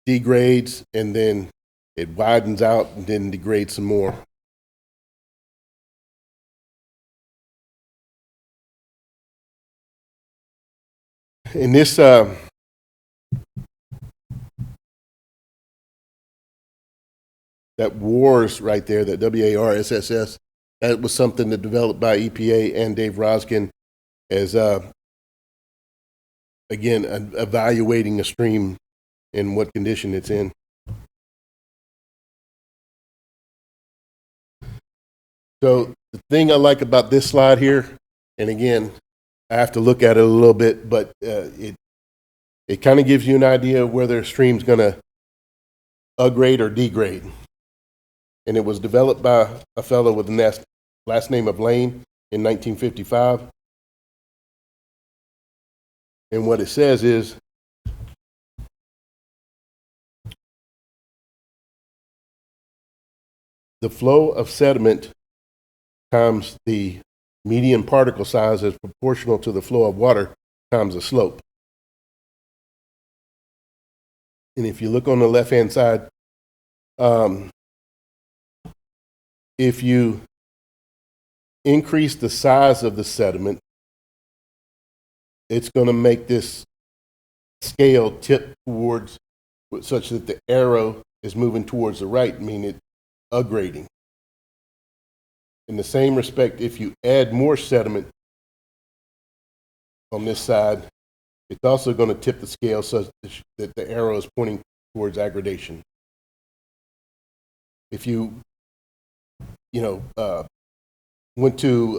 Speaker 7: degrades and then it widens out and then degrades some more. In this, that WARS right there, that WARSSS, that was something that developed by EPA and Dave Roskin as, again, evaluating a stream and what condition it's in. So the thing I like about this slide here, and again, I have to look at it a little bit, but it kind of gives you an idea of whether a stream's going to upgrade or degrade. And it was developed by a fellow with the last name of Lane in 1955. And what it says is, the flow of sediment times the median particle size is proportional to the flow of water times the slope. And if you look on the left-hand side, if you increase the size of the sediment, it's going to make this scale tip towards, such that the arrow is moving towards the right, meaning it's upgrading. In the same respect, if you add more sediment on this side, it's also going to tip the scale such that the arrow is pointing towards aggradation. If you, went to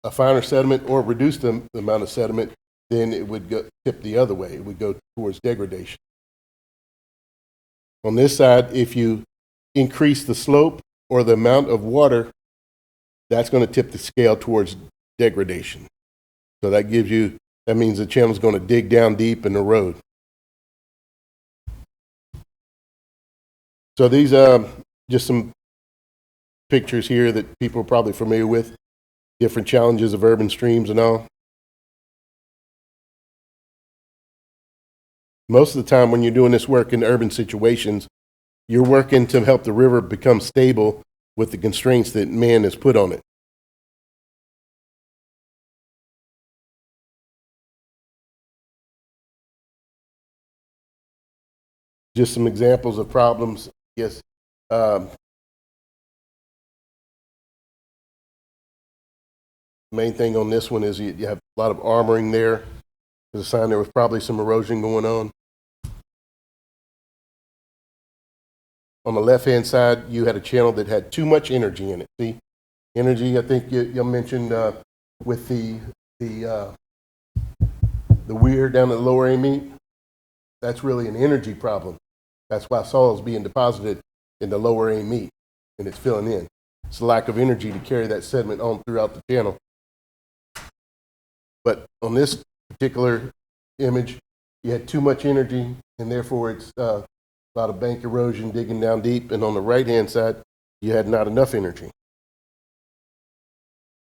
Speaker 7: a finer sediment or reduced the amount of sediment, then it would tip the other way. It would go towards degradation. On this side, if you increase the slope or the amount of water, that's going to tip the scale towards degradation. So that means the channel is going to dig down deep in the road. So these are just some pictures here that people are probably familiar with, different challenges of urban streams and all. Most of the time when you're doing this work in urban situations, you're working to help the river become stable with the constraints that man has put on it. Just some examples of problems. Yes. Main thing on this one is you have a lot of armoring there. There's a sign there was probably some erosion going on. On the left-hand side, you had a channel that had too much energy in it. See, energy, I think you mentioned with the weir down at the lower amine, that's really an energy problem. That's why soil is being deposited in the lower amine, and it's filling in. It's a lack of energy to carry that sediment on throughout the channel. But on this particular image, you had too much energy, and therefore it's a lot of bank erosion digging down deep. And on the right-hand side, you had not enough energy.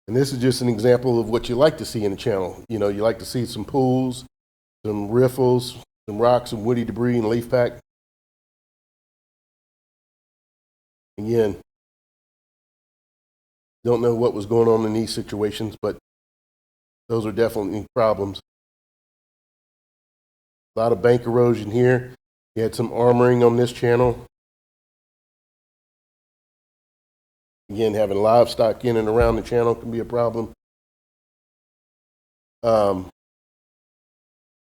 Speaker 7: And this is just an example of what you like to see in a channel. You know, you like to see some pools, some riffles, some rocks, some woody debris, and leaf pack. Again, don't know what was going on in these situations, but those are definitely problems. A lot of bank erosion here. You had some armoring on this channel. Again, having livestock in and around the channel can be a problem.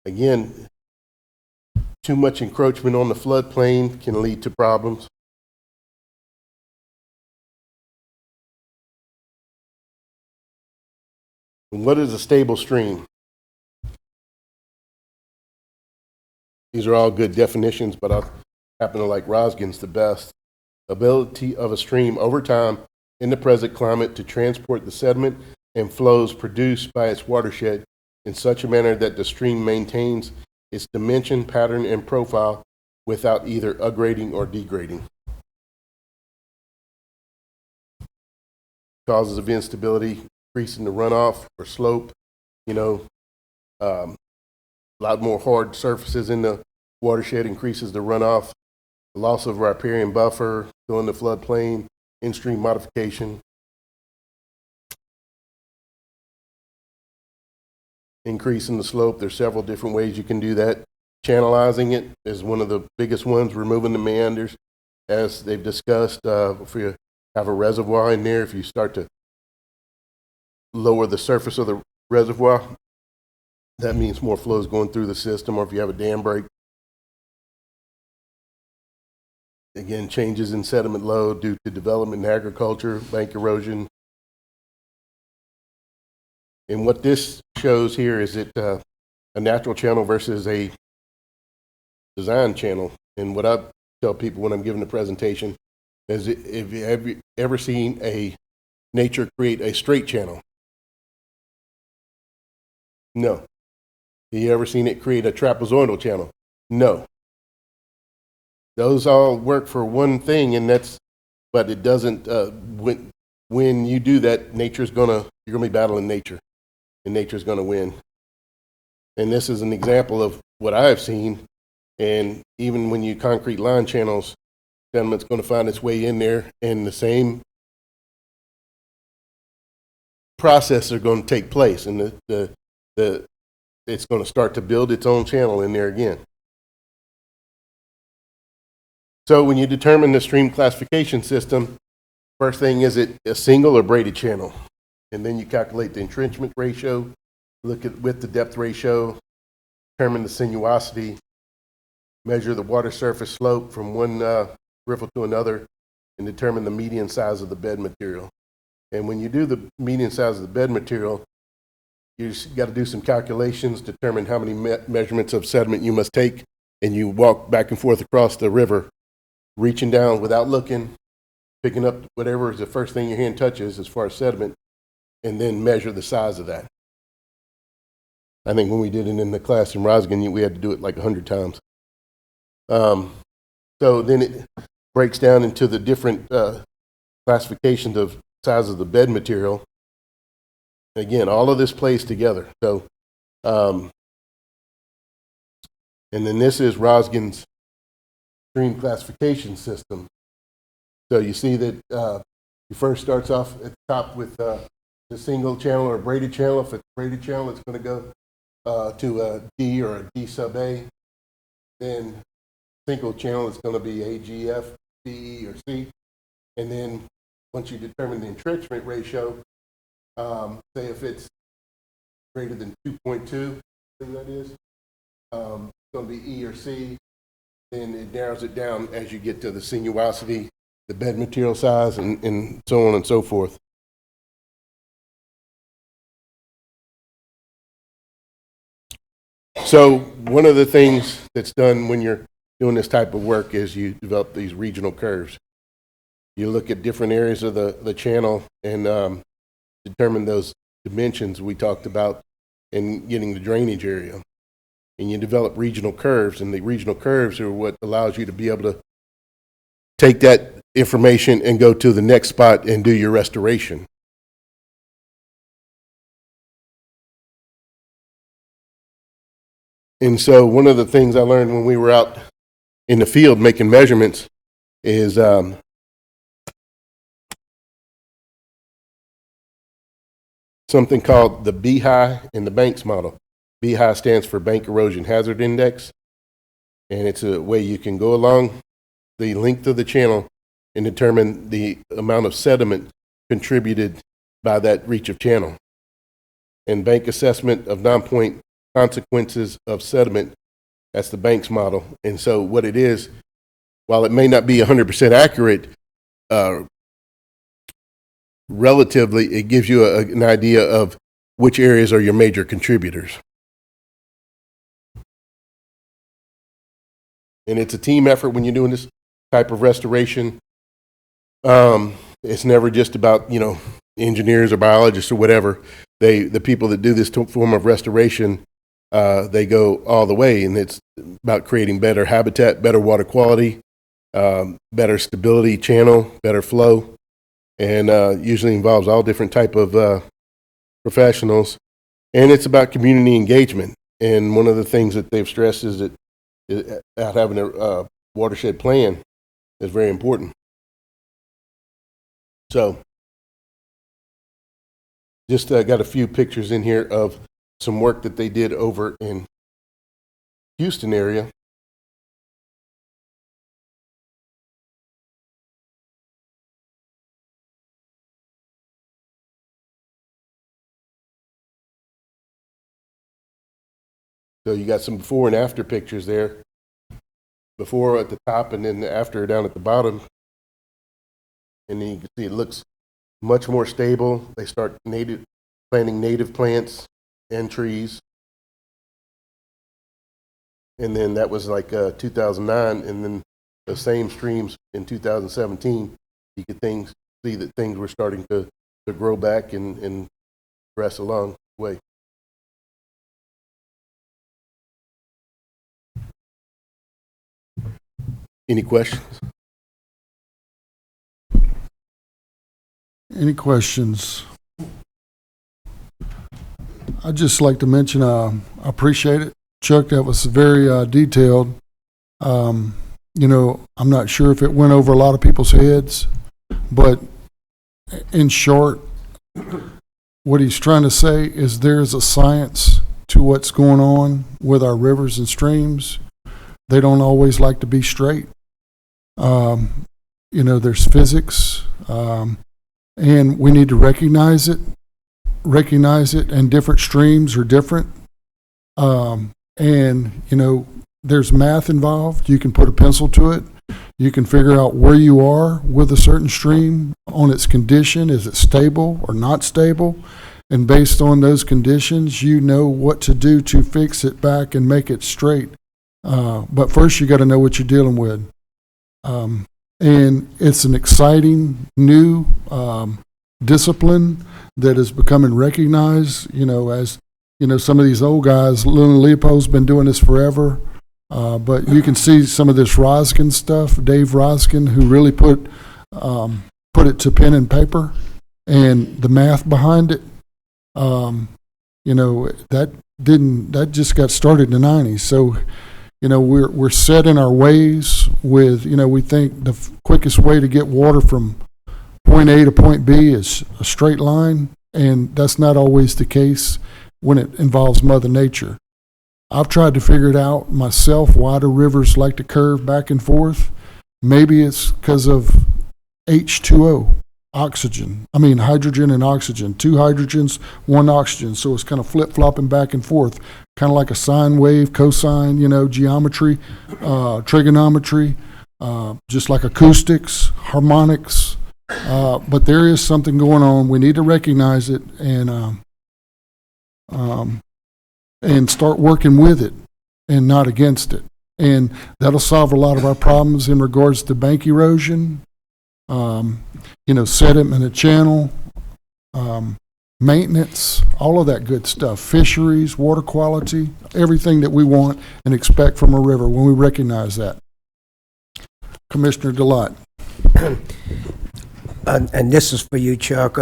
Speaker 7: Again, too much encroachment on the floodplain can lead to problems. And what is a stable stream? These are all good definitions, but I happen to like Rosgen's the best. Ability of a stream over time in the present climate to transport the sediment and flows produced by its watershed in such a manner that the stream maintains its dimension, pattern, and profile without either aggrading or degrading. Causes of instability, increasing the runoff or slope, a lot more hard surfaces in the watershed increases the runoff, the loss of riparian buffer, filling the floodplain, in-stream modification, increasing the slope. There's several different ways you can do that. Channelizing it is one of the biggest ones, removing the meanders, as they've discussed. If you have a reservoir in there, if you start to lower the surface of the reservoir, that means more flow is going through the system. Or if you have a dam break, again, changes in sediment load due to development in agriculture, bank erosion. And what this shows here is a natural channel versus a design channel. And what I tell people when I'm giving a presentation is, have you ever seen a nature create a straight channel? No. Have you ever seen it create a trapezoidal channel? No. Those all work for one thing, but it doesn't. When you do that, you're gonna be battling nature, and nature's gonna win. And this is an example of what I've seen. And even when you concrete line channels, sediment's going to find its way in there, and the same process are going to take place, and it's going to start to build its own channel in there again. So when you determine the stream classification system, first thing, is it a single or braided channel? And then you calculate the entrenchment ratio, look at width to depth ratio, determine the sinuosity, measure the water surface slope from one riffle to another, and determine the median size of the bed material. And when you do the median size of the bed material, you just got to do some calculations, determine how many measurements of sediment you must take, and you walk back and forth across the river, reaching down without looking, picking up whatever is the first thing your hand touches as far as sediment, and then measure the size of that. I think when we did it in the class in Rosgen, we had to do it like 100 times. So then it breaks down into the different classifications of size of the bed material. Again, all of this plays together. So, and then this is Rosgen's stream classification system. So you see that it first starts off at the top with the single channel or braided channel. If it's a braided channel, it's going to go to a D or a D sub A. Then single channel is going to be A, G, F, D, E, or C. And then once you determine the entrenchment ratio, say if it's greater than 2.2, thing that is. It's going to be E or C. Then it narrows it down as you get to the sinuosity, the bed material size, and so on and so forth. So one of the things that's done when you're doing this type of work is you develop these regional curves. You look at different areas of the channel and determine those dimensions we talked about in getting the drainage area. And you develop regional curves, and the regional curves are what allows you to be able to take that information and go to the next spot and do your restoration. And so one of the things I learned when we were out in the field making measurements is something called the BHI and the Banks model. BHI stands for Bank Erosion Hazard Index, and it's a way you can go along the length of the channel and determine the amount of sediment contributed by that reach of channel. And bank assessment of non-point consequences of sediment, that's the Banks model. And so what it is, while it may not be 100% accurate, relatively, it gives you an idea of which areas are your major contributors. And it's a team effort when you're doing this type of restoration. It's never just about, engineers or biologists or whatever. The people that do this form of restoration, they go all the way, and it's about creating better habitat, better water quality, better stability channel, better flow, and usually involves all different type of professionals. And it's about community engagement. And one of the things that they've stressed is that having a watershed plan is very important. So, just got a few pictures in here of some work that they did over in Houston area. So you got some before and after pictures there. Before at the top and then the after down at the bottom. And then you can see it looks much more stable. They start planting native plants and trees. And then that was like 2009. And then the same streams in 2017, you could see that things were starting to grow back and progress along the way. Any questions?
Speaker 1: Any questions? I'd just like to mention, I appreciate it. Chuck, that was very detailed. I'm not sure if it went over a lot of people's heads, but in short, what he's trying to say is there's a science to what's going on with our rivers and streams. They don't always like to be straight. There's physics, and we need to recognize it, and different streams are different. There's math involved. You can put a pencil to it. You can figure out where you are with a certain stream on its condition. Is it stable or not stable? And based on those conditions, you know what to do to fix it back and make it straight. But first, you got to know what you're dealing with. And it's an exciting new discipline that is becoming recognized, as, some of these old guys. Lynn Leopold's been doing this forever. But you can see some of this Roskin stuff, Dave Roskin, who really put it to pen and paper, and the math behind it. That just got started in the 90s. So, we're set in our ways with, we think the quickest way to get water from point A to point B is a straight line, and that's not always the case when it involves Mother Nature. I've tried to figure it out myself, why do rivers like to curve back and forth. Maybe it's because of H2O. hydrogen and oxygen, 2 hydrogens, 1 oxygen. So it's kind of flip-flopping back and forth, kind of like a sine wave, cosine, geometry, trigonometry, just like acoustics, harmonics. But there is something going on. We need to recognize it and start working with it and not against it. And that'll solve a lot of our problems in regards to bank erosion, sediment in the channel, maintenance, all of that good stuff, fisheries, water quality, everything that we want and expect from a river when we recognize that. Commissioner Delotte.
Speaker 3: And this is for you, Chuck.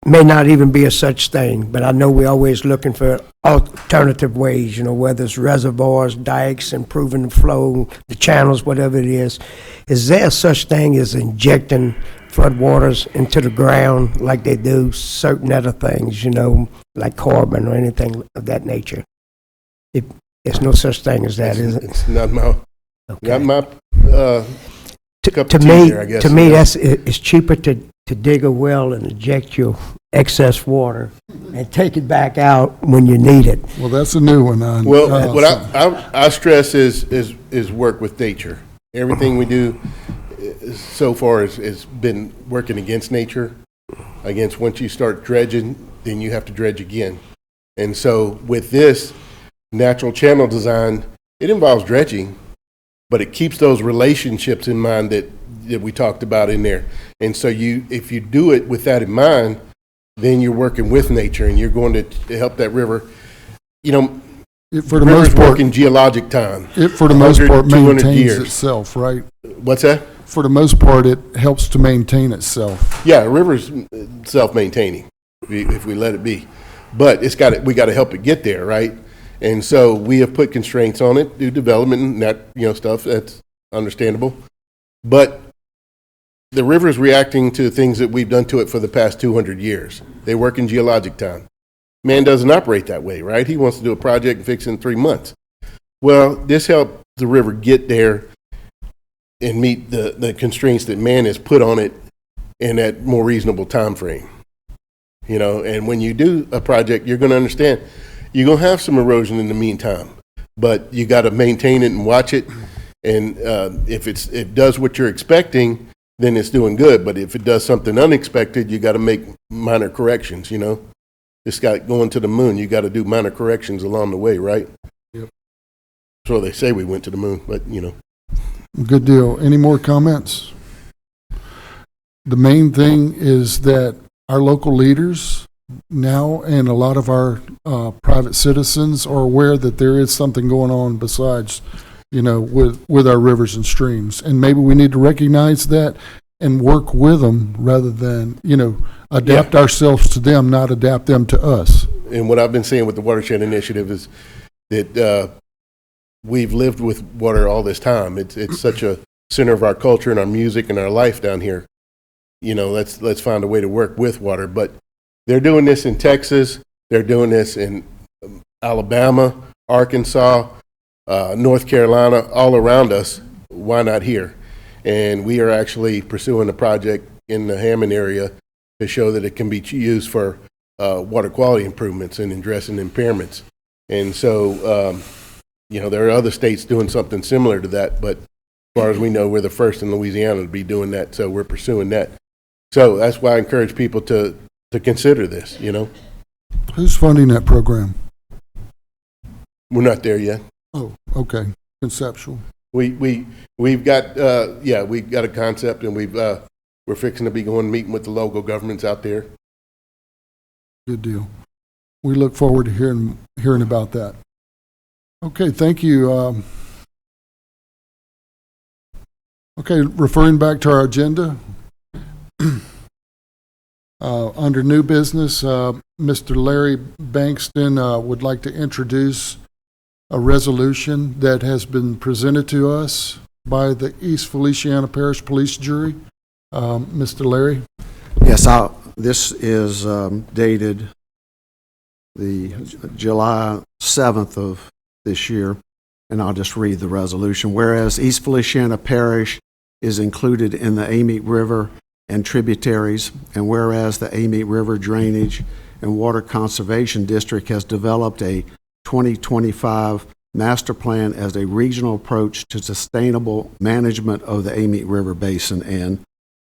Speaker 3: May not even be a such thing, but I know we're always looking for alternative ways, whether it's reservoirs, dikes, improving the flow, the channels, whatever it is. Is there such thing as injecting floodwaters into the ground like they do certain other things, like carbon or anything of that nature? There's no such thing as that, is it?
Speaker 7: It's not my,
Speaker 3: Okay.
Speaker 7: not my, cup
Speaker 3: To
Speaker 7: of tea
Speaker 3: me,
Speaker 7: there, I guess.
Speaker 3: to me, it's cheaper to dig a well and inject your excess water and take it back out when you need it.
Speaker 1: Well, that's a new one.
Speaker 7: Well, what I stress is work with nature. Everything we do so far has been working against nature. Against once you start dredging, then you have to dredge again. And so with this natural channel design, it involves dredging, but it keeps those relationships in mind that we talked about in there. And so if you do it with that in mind, then you're working with nature and you're going to help that river.
Speaker 1: For the
Speaker 7: River's
Speaker 1: most part,
Speaker 7: working geologic time.
Speaker 1: it for the most
Speaker 7: 100,
Speaker 1: part
Speaker 7: 200
Speaker 1: maintains
Speaker 7: years.
Speaker 1: itself, right?
Speaker 7: What's that?
Speaker 1: For the most part, it helps to maintain itself.
Speaker 7: Yeah, a river's self-maintaining if we let it be. But we got to help it get there, right? And so we have put constraints on it, do development and that, stuff. That's understandable. But the river is reacting to things that we've done to it for the past 200 years. They work in geologic time. Man doesn't operate that way, right? He wants to do a project and fix it in 3 months. Well, this helped the river get there and meet the constraints that man has put on it in that more reasonable time frame. And when you do a project, you're going to understand you're going to have some erosion in the meantime, but you got to maintain it and watch it. And if it does what you're expecting, then it's doing good. But if it does something unexpected, you got to make minor corrections. It's got going to the moon. You got to do minor corrections along the way, right?
Speaker 1: Yep.
Speaker 7: So they say we went to the moon, but
Speaker 1: Good deal. Any more comments? The main thing is that our local leaders now and a lot of our private citizens are aware that there is something going on besides, with our rivers and streams. And maybe we need to recognize that and work with them rather than, adapt ourselves to them, not adapt them to us.
Speaker 7: And what I've been saying with the Watershed Initiative is that we've lived with water all this time. It's such a center of our culture and our music and our life down here. Let's find a way to work with water. But they're doing this in Texas. They're doing this in Alabama, Arkansas, North Carolina, all around us. Why not here? And we are actually pursuing a project in the Hammond area to show that it can be used for water quality improvements and addressing impairments. And so, there are other states doing something similar to that, but as far as we know, we're the first in Louisiana to be doing that, so we're pursuing that. So that's why I encourage people to consider this,
Speaker 1: Who's funding that program?
Speaker 7: We're not there yet.
Speaker 1: Oh, okay. Conceptual.
Speaker 7: We've got a concept, and we're fixing to be meeting with the local governments out there.
Speaker 1: Good deal. We look forward to hearing about that. Okay, thank you. Okay, referring back to our agenda, under new business, Mr. Larry Bankston would like to introduce a resolution that has been presented to us by the East Feliciana Parish Police Jury. Mr. Larry?
Speaker 6: Yes, this is dated the July 7th of this year, and I'll just read the resolution. Whereas East Feliciana Parish is included in the Amite River and tributaries, and whereas the Amite River Drainage and Water Conservation District has developed a 2025 master plan as a regional approach to sustainable management of the Amite River Basin, and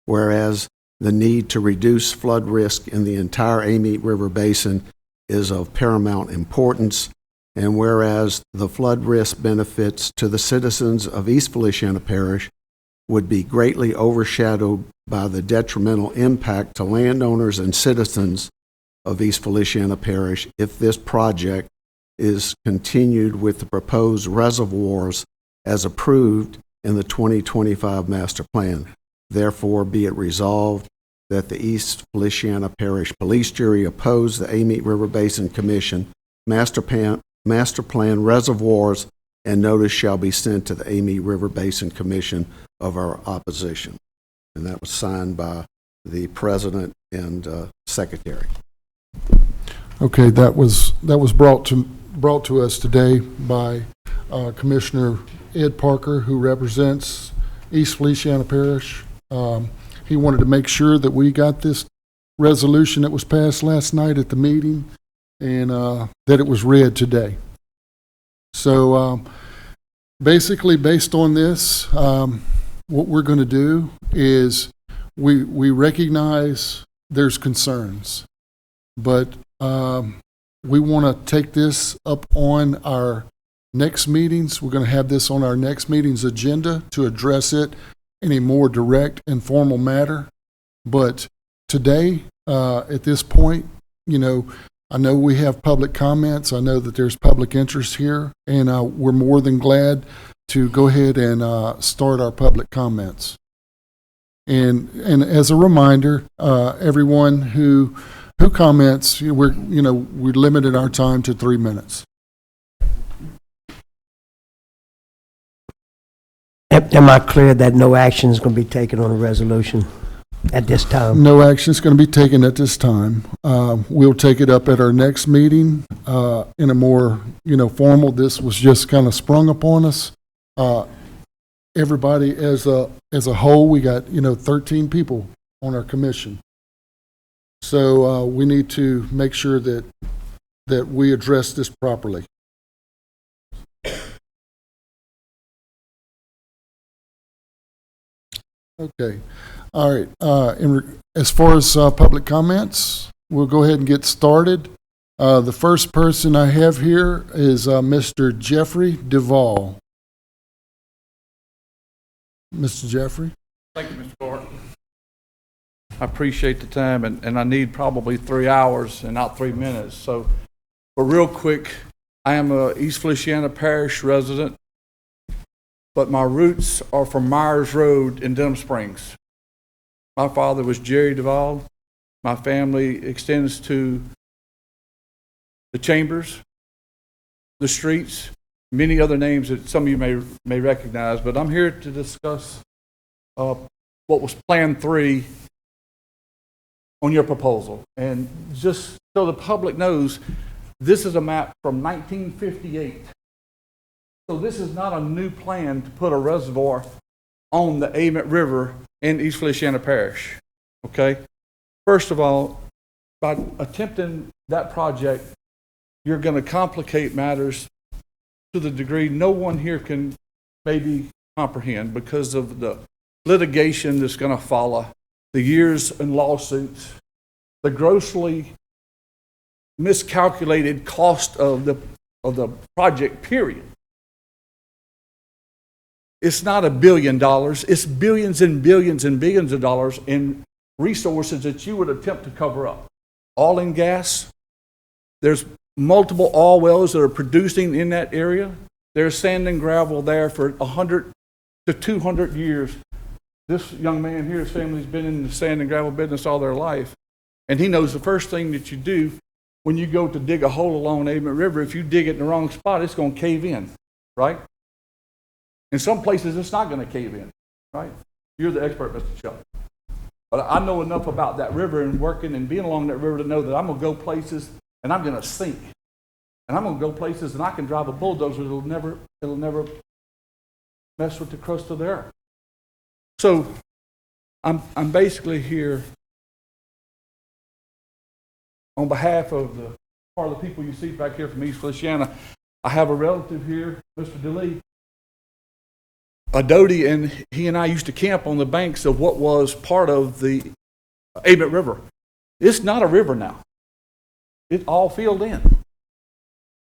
Speaker 6: whereas the need to reduce flood risk in the entire Amite River Basin is of paramount importance, and whereas the flood risk benefits to the citizens of East Feliciana Parish would be greatly overshadowed by the detrimental impact to landowners and citizens of East Feliciana Parish if this project is continued with the proposed reservoirs as approved in the 2025 master plan. Therefore, be it resolved that the East Feliciana Parish Police Jury oppose the Amite River Basin Commission master plan reservoirs, and notice shall be sent to the Amite River Basin Commission of our opposition. And that was signed by the president and secretary.
Speaker 1: Okay, that was brought to us today by Commissioner Ed Parker, who represents East Feliciana Parish. He wanted to make sure that we got this resolution that was passed last night at the meeting, and that it was read today. So basically, based on this, what we're going to do is we recognize there's concerns, but we want to take this up on our next meetings. We're going to have this on our next meeting's agenda to address it in a more direct and formal matter. But today, at this point, I know we have public comments. I know that there's public interest here, and we're more than glad to go ahead and start our public comments. And as a reminder, everyone who comments, we limited our time to 3 minutes.
Speaker 3: Am I clear that no action is going to be taken on the resolution at this time?
Speaker 1: No action is going to be taken at this time. We'll take it up at our next meeting in a more, formal. This was just kind of sprung upon us. Everybody as a whole, we got, 13 people on our commission. So we need to make sure that we address this properly. Okay. All right. As far as public comments, we'll go ahead and get started. The first person I have here is Mr. Jeffrey Duvall. Mr. Jeffrey?
Speaker 8: Thank you, Mr. Clark. I appreciate the time, and I need probably 3 hours and not 3 minutes. But real quick, I am a East Feliciana Parish resident, but my roots are from Myers Road in Denham Springs. My father was Jerry Duvall. My family extends to the Chambers, the Streets, many other names that some of you may recognize, but I'm here to discuss what was Plan 3 on your proposal. And just so the public knows, this is a map from 1958. So this is not a new plan to put a reservoir on the Amite River in East Feliciana Parish, okay? First of all, by attempting that project, you're going to complicate matters to the degree no one here can maybe comprehend because of the litigation that's going to follow, the years and lawsuits, the grossly miscalculated cost of the project, period. It's not $1 billion, it's billions and billions and billions of dollars in resources that you would attempt to cover up. Oil and gas, there's multiple oil wells that are producing in that area. There's sand and gravel there for 100 to 200 years. This young man here, his family's been in the sand and gravel business all their life. And he knows the first thing that you do when you go to dig a hole along the Amite River, if you dig it in the wrong spot, it's going to cave in, right? In some places, it's not going to cave in, right? You're the expert, Mr. Chuck. But I know enough about that river and working and being along that river to know that I'm going to go places and I'm going to sink. And I'm going to go places and I can drive a bulldozer. It'll never mess with the crust of the earth. So I'm basically here on behalf of the part of the people you see back here from East Feliciana. I have a relative here, Mr. DeLee. Doty, and he and I used to camp on the banks of what was part of the Ament River. It's not a river now. It's all filled in.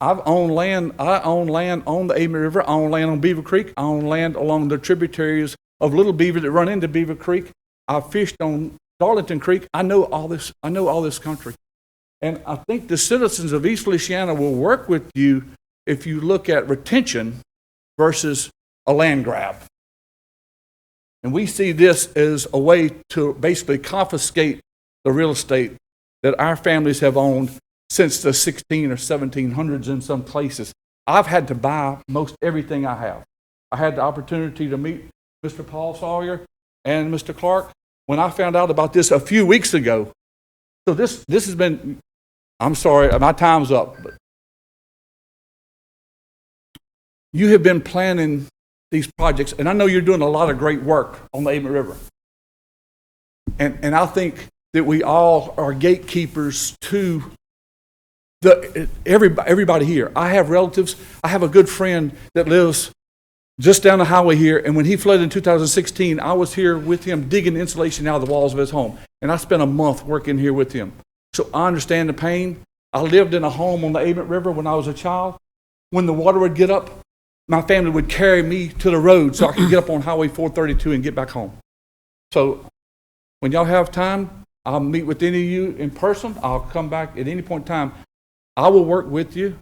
Speaker 8: I own land on the Ament River. I own land on Beaver Creek. I own land along the tributaries of Little Beaver that run into Beaver Creek. I fished on Darlington Creek. I know all this. I know all this country. And I think the citizens of East Feliciana will work with you if you look at retention versus a land grab. And we see this as a way to basically confiscate the real estate that our families have owned since the 16 or 1700s in some places. I've had to buy most everything I have. I had the opportunity to meet Mr. Paul Sawyer and Mr. Clark when I found out about this a few weeks ago. So this has been, I'm sorry, my time's up, but you have been planning these projects, and I know you're doing a lot of great work on the Ament River. And I think that we all are gatekeepers to everybody here. I have relatives. I have a good friend that lives just down the highway here, and when he flooded in 2016, I was here with him digging insulation out of the walls of his home, and I spent a month working here with him. So I understand the pain. I lived in a home on the Ament River when I was a child. When the water would get up, my family would carry me to the road so I could get up on Highway 432 and get back home. So when y'all have time, I'll meet with any of you in person. I'll come back at any point in time. I will work with you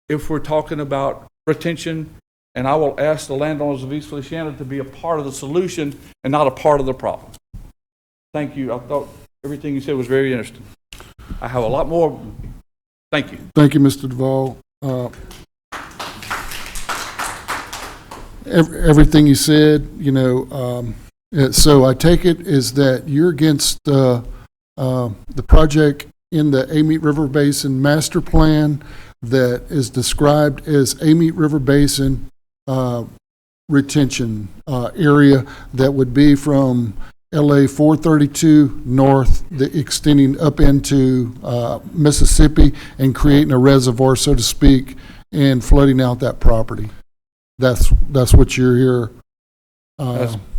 Speaker 8: if we're talking about retention, and I will ask the landowners of East Feliciana to be a part of the solution and not a part of the problem. Thank you. I thought everything you said was very interesting. I have a lot more. Thank you.
Speaker 1: Thank you, Mr. Duvall. Everything you said, so I take it is that you're against the project in the Amite River Basin Master Plan that is described as Amite River Basin retention area that would be from LA 432 north, extending up into Mississippi and creating a reservoir, so to speak, and flooding out that property. That's what you're here.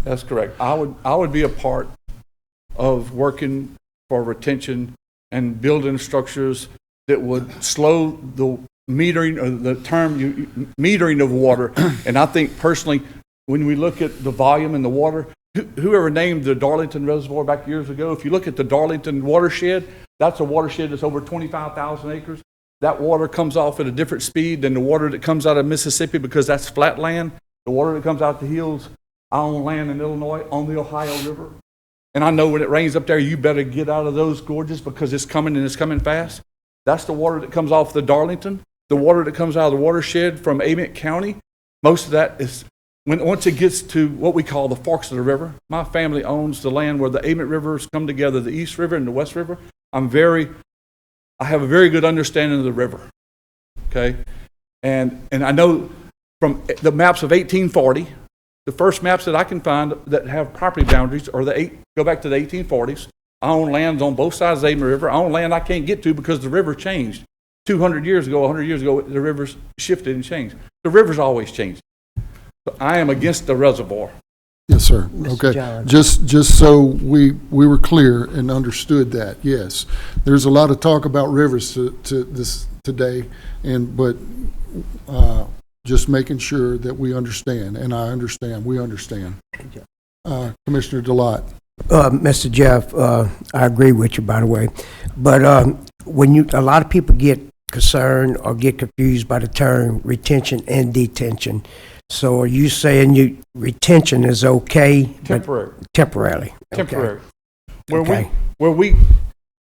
Speaker 8: That's correct. I would be a part of working for retention and building structures that would slow the metering, or the term metering of water. And I think personally, when we look at the volume in the water, whoever named the Darlington Reservoir back years ago, if you look at the Darlington watershed, that's a watershed that's over 25,000 acres. That water comes off at a different speed than the water that comes out of Mississippi because that's flat land. The water that comes out the hills, I own land in Illinois on the Ohio River. And I know when it rains up there, you better get out of those gorges because it's coming and it's coming fast. That's the water that comes off the Darlington. The water that comes out of the watershed from Amite County, most of that is, once it gets to what we call the forks of the river. My family owns the land where the Amite rivers come together, the East River and the West River. I have a very good understanding of the river, okay? And I know from the maps of 1840, the first maps that I can find that have property boundaries are go back to the 1840s. I own lands on both sides of the Amite River. I own land I can't get to because the river changed. 200 years ago, 100 years ago, the rivers shifted and changed. The river's always changed. So I am against the reservoir.
Speaker 1: Yes, sir.
Speaker 3: Mr.
Speaker 1: Okay.
Speaker 3: John.
Speaker 1: Just so we were clear and understood that, yes. There's a lot of talk about rivers to this today, but just making sure that we understand, and I understand, we understand. Commissioner Delott.
Speaker 3: Mr. Jeff, I agree with you, by the way. But when a lot of people get concerned or get confused by the term retention and detention. So are you saying retention is okay?
Speaker 8: Temporary.
Speaker 3: Temporarily. Okay.
Speaker 8: Temporary.
Speaker 3: Okay.
Speaker 8: Where we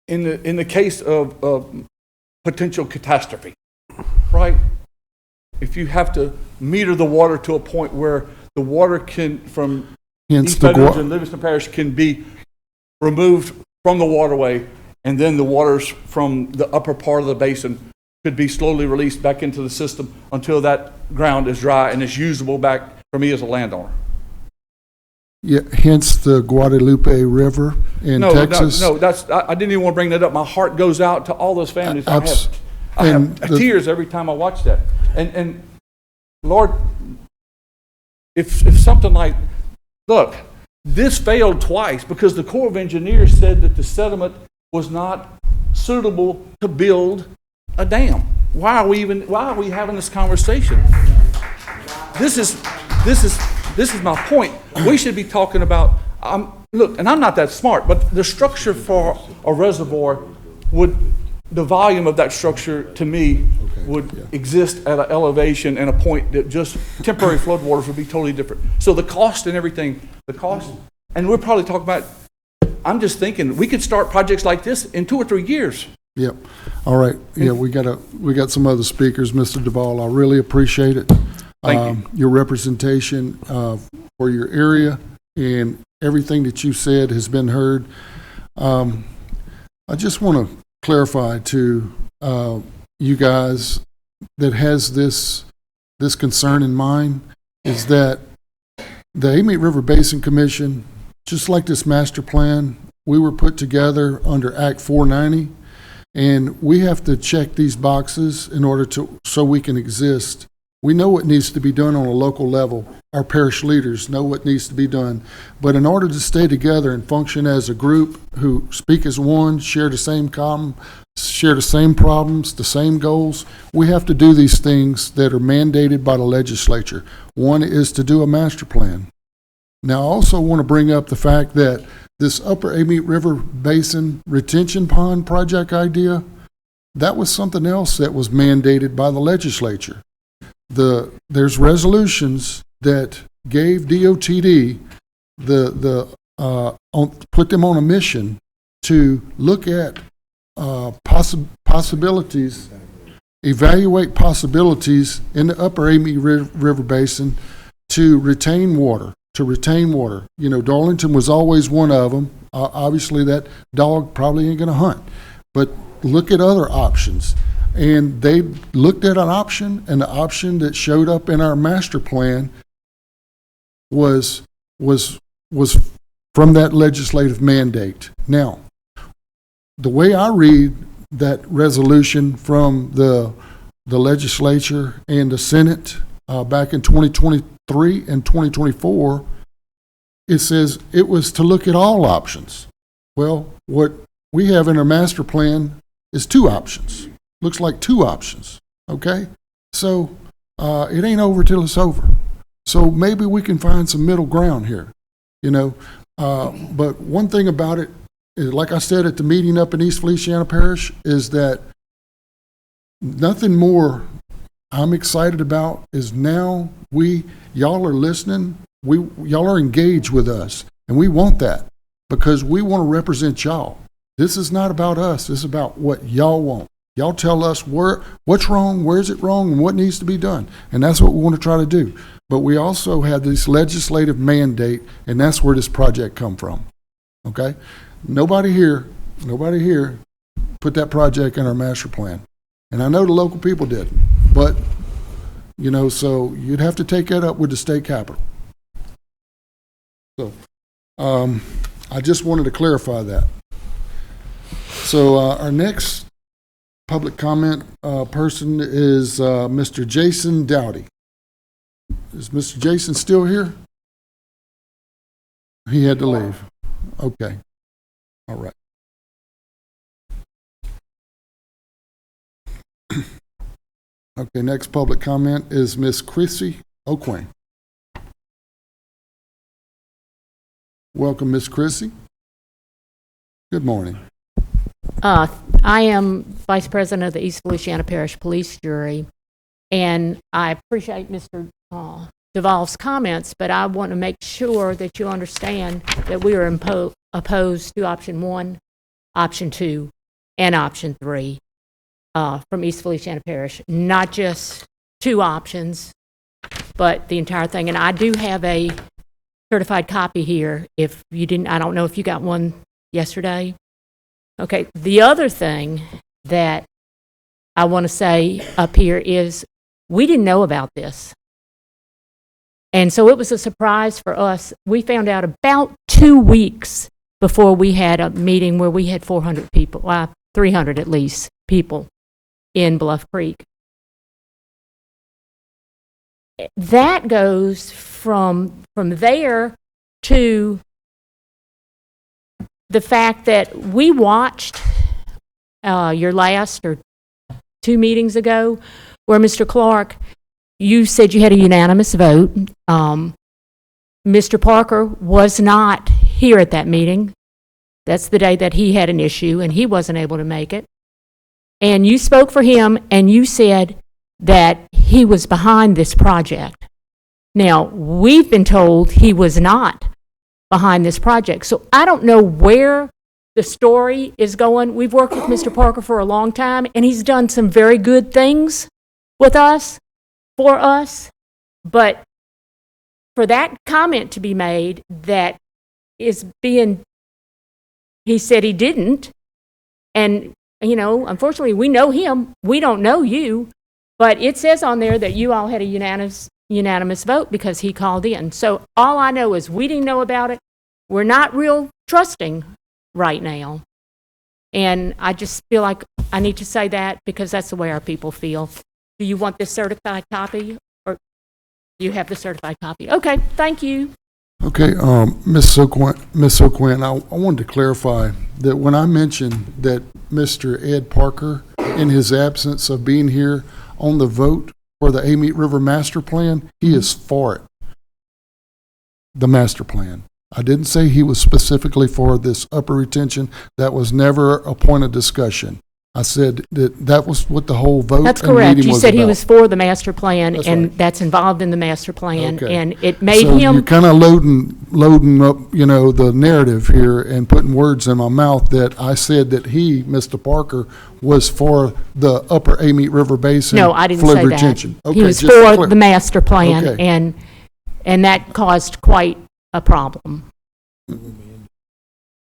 Speaker 8: in the case of potential catastrophe, right? If you have to meter the water to a point where the water from East Bedford and Livingston Parish can be removed from the waterway, and then the waters from the upper part of the basin could be slowly released back into the system until that ground is dry and is usable back for me as a landowner.
Speaker 1: Yeah, hence the Guadalupe River in
Speaker 8: No,
Speaker 1: Texas.
Speaker 8: no, I didn't even want to bring that up. My heart goes out to all those families. I
Speaker 1: And
Speaker 8: have
Speaker 1: the-
Speaker 8: tears every time I watch that. And Lord, if something like, look, this failed twice because the Corps of Engineers said that the sediment was not suitable to build a dam. Why are we having this conversation? This is my point. We should be talking about, look, and I'm not that smart, but the structure for a reservoir the volume of that structure, to me, would exist at an elevation and a point that just temporary floodwaters would be totally different. So the cost and everything, and we're probably talking about, I'm just thinking, we could start projects like this in 2 or 3 years.
Speaker 1: Yep. All right. Yeah, we got some other speakers, Mr. Duvall. I really appreciate it.
Speaker 8: Thank you.
Speaker 1: Your representation for your area and everything that you said has been heard. I just want to clarify to you guys that has this concern in mind is that the Amite River Basin Commission, just like this master plan, we were put together under Act 490, and we have to check these boxes in order so we can exist. We know what needs to be done on a local level. Our parish leaders know what needs to be done. But in order to stay together and function as a group who speak as one, share the same problems, the same goals, we have to do these things that are mandated by the legislature. One is to do a master plan. Now, I also want to bring up the fact that this Upper Amite River Basin Retention Pond project idea, that was something else that was mandated by the legislature. There's resolutions that gave DOTD put them on a mission to look at possibilities, evaluate possibilities in the Upper Amite River Basin to retain water. You know, Darlington was always one of them. Obviously, that dog probably ain't going to hunt, but look at other options. And they looked at an option, and the option that showed up in our master plan was from that legislative mandate. Now, the way I read that resolution from the legislature and the Senate back in 2023 and 2024, it says it was to look at all options. Well, what we have in our master plan is 2 options. Looks like 2 options, okay? So it ain't over till it's over. So maybe we can find some middle ground here, you know? But one thing about it is, like I said at the meeting up in East Feliciana Parish, is that nothing more I'm excited about is now y'all are listening, y'all are engaged with us, and we want that because we want to represent y'all. This is not about us, this is about what y'all want. Y'all tell us what's wrong, where's it wrong, and what needs to be done. And that's what we want to try to do. But we also have this legislative mandate, and that's where this project come from. Okay? Nobody here put that project in our master plan. And I know the local people didn't. But, you know, so you'd have to take that up with the state capitol. So, I just wanted to clarify that. So, our next public comment person is Mr. Jason Dowdy. Is Mr. Jason still here? He had to leave. Okay. All right. Okay, next public comment is Miss Chrissy O'Quinn. Welcome, Miss Chrissy. Good morning.
Speaker 9: I am Vice President of the East Feliciana Parish Police Jury, and I appreciate Mr. Duvall's comments, but I want to make sure that you understand that we are opposed to option 1, option 2, and option 3 from East Feliciana Parish. Not just 2 options, but the entire thing. And I do have a certified copy here. If you didn't, I don't know if you got one yesterday. Okay, the other thing that I want to say up here is we didn't know about this. And so it was a surprise for us. We found out about 2 weeks before we had a meeting where we had 400 people, 300 at least, people in Bluff Creek. That goes from there to the fact that we watched your last or 2 meetings ago where Mr. Clark, you said you had a unanimous vote. Mr. Parker was not here at that meeting. That's the day that he had an issue and he wasn't able to make it. And you spoke for him and you said that he was behind this project. Now, we've been told he was not behind this project. So I don't know where the story is going. We've worked with Mr. Parker for a long time, and he's done some very good things with us, for us. But for that comment to be made that is being, he said he didn't, and, you know, unfortunately, we know him. We don't know you. But it says on there that you all had a unanimous vote because he called in. So all I know is we didn't know about it. We're not real trusting right now. And I just feel like I need to say that because that's the way our people feel. Do you want this certified copy or do you have the certified copy? Okay, thank you.
Speaker 1: Okay, Ms. O'Quinn, I wanted to clarify that when I mentioned that Mr. Ed Parker, in his absence of being here on the vote for the Amite River Master Plan, he is for it, the master plan. I didn't say he was specifically for this upper retention. That was never a point of discussion. I said that was what the whole vote
Speaker 9: That's
Speaker 1: and
Speaker 9: correct.
Speaker 1: meeting
Speaker 9: You
Speaker 1: was
Speaker 9: said
Speaker 1: about.
Speaker 9: he was for the master plan,
Speaker 1: That's
Speaker 9: and
Speaker 1: right.
Speaker 9: that's involved in the master plan,
Speaker 1: Okay.
Speaker 9: and it made
Speaker 1: So you're
Speaker 9: him.
Speaker 1: kind of loading up, you know, the narrative here and putting words in my mouth that I said that he, Mr. Parker, was for the upper Amite River Basin
Speaker 9: No, I didn't
Speaker 1: flood
Speaker 9: say
Speaker 1: retention.
Speaker 9: that.
Speaker 1: Okay,
Speaker 9: He was
Speaker 1: just to
Speaker 9: for
Speaker 1: clear-
Speaker 9: the master plan,
Speaker 1: Okay.
Speaker 9: and that caused quite a problem.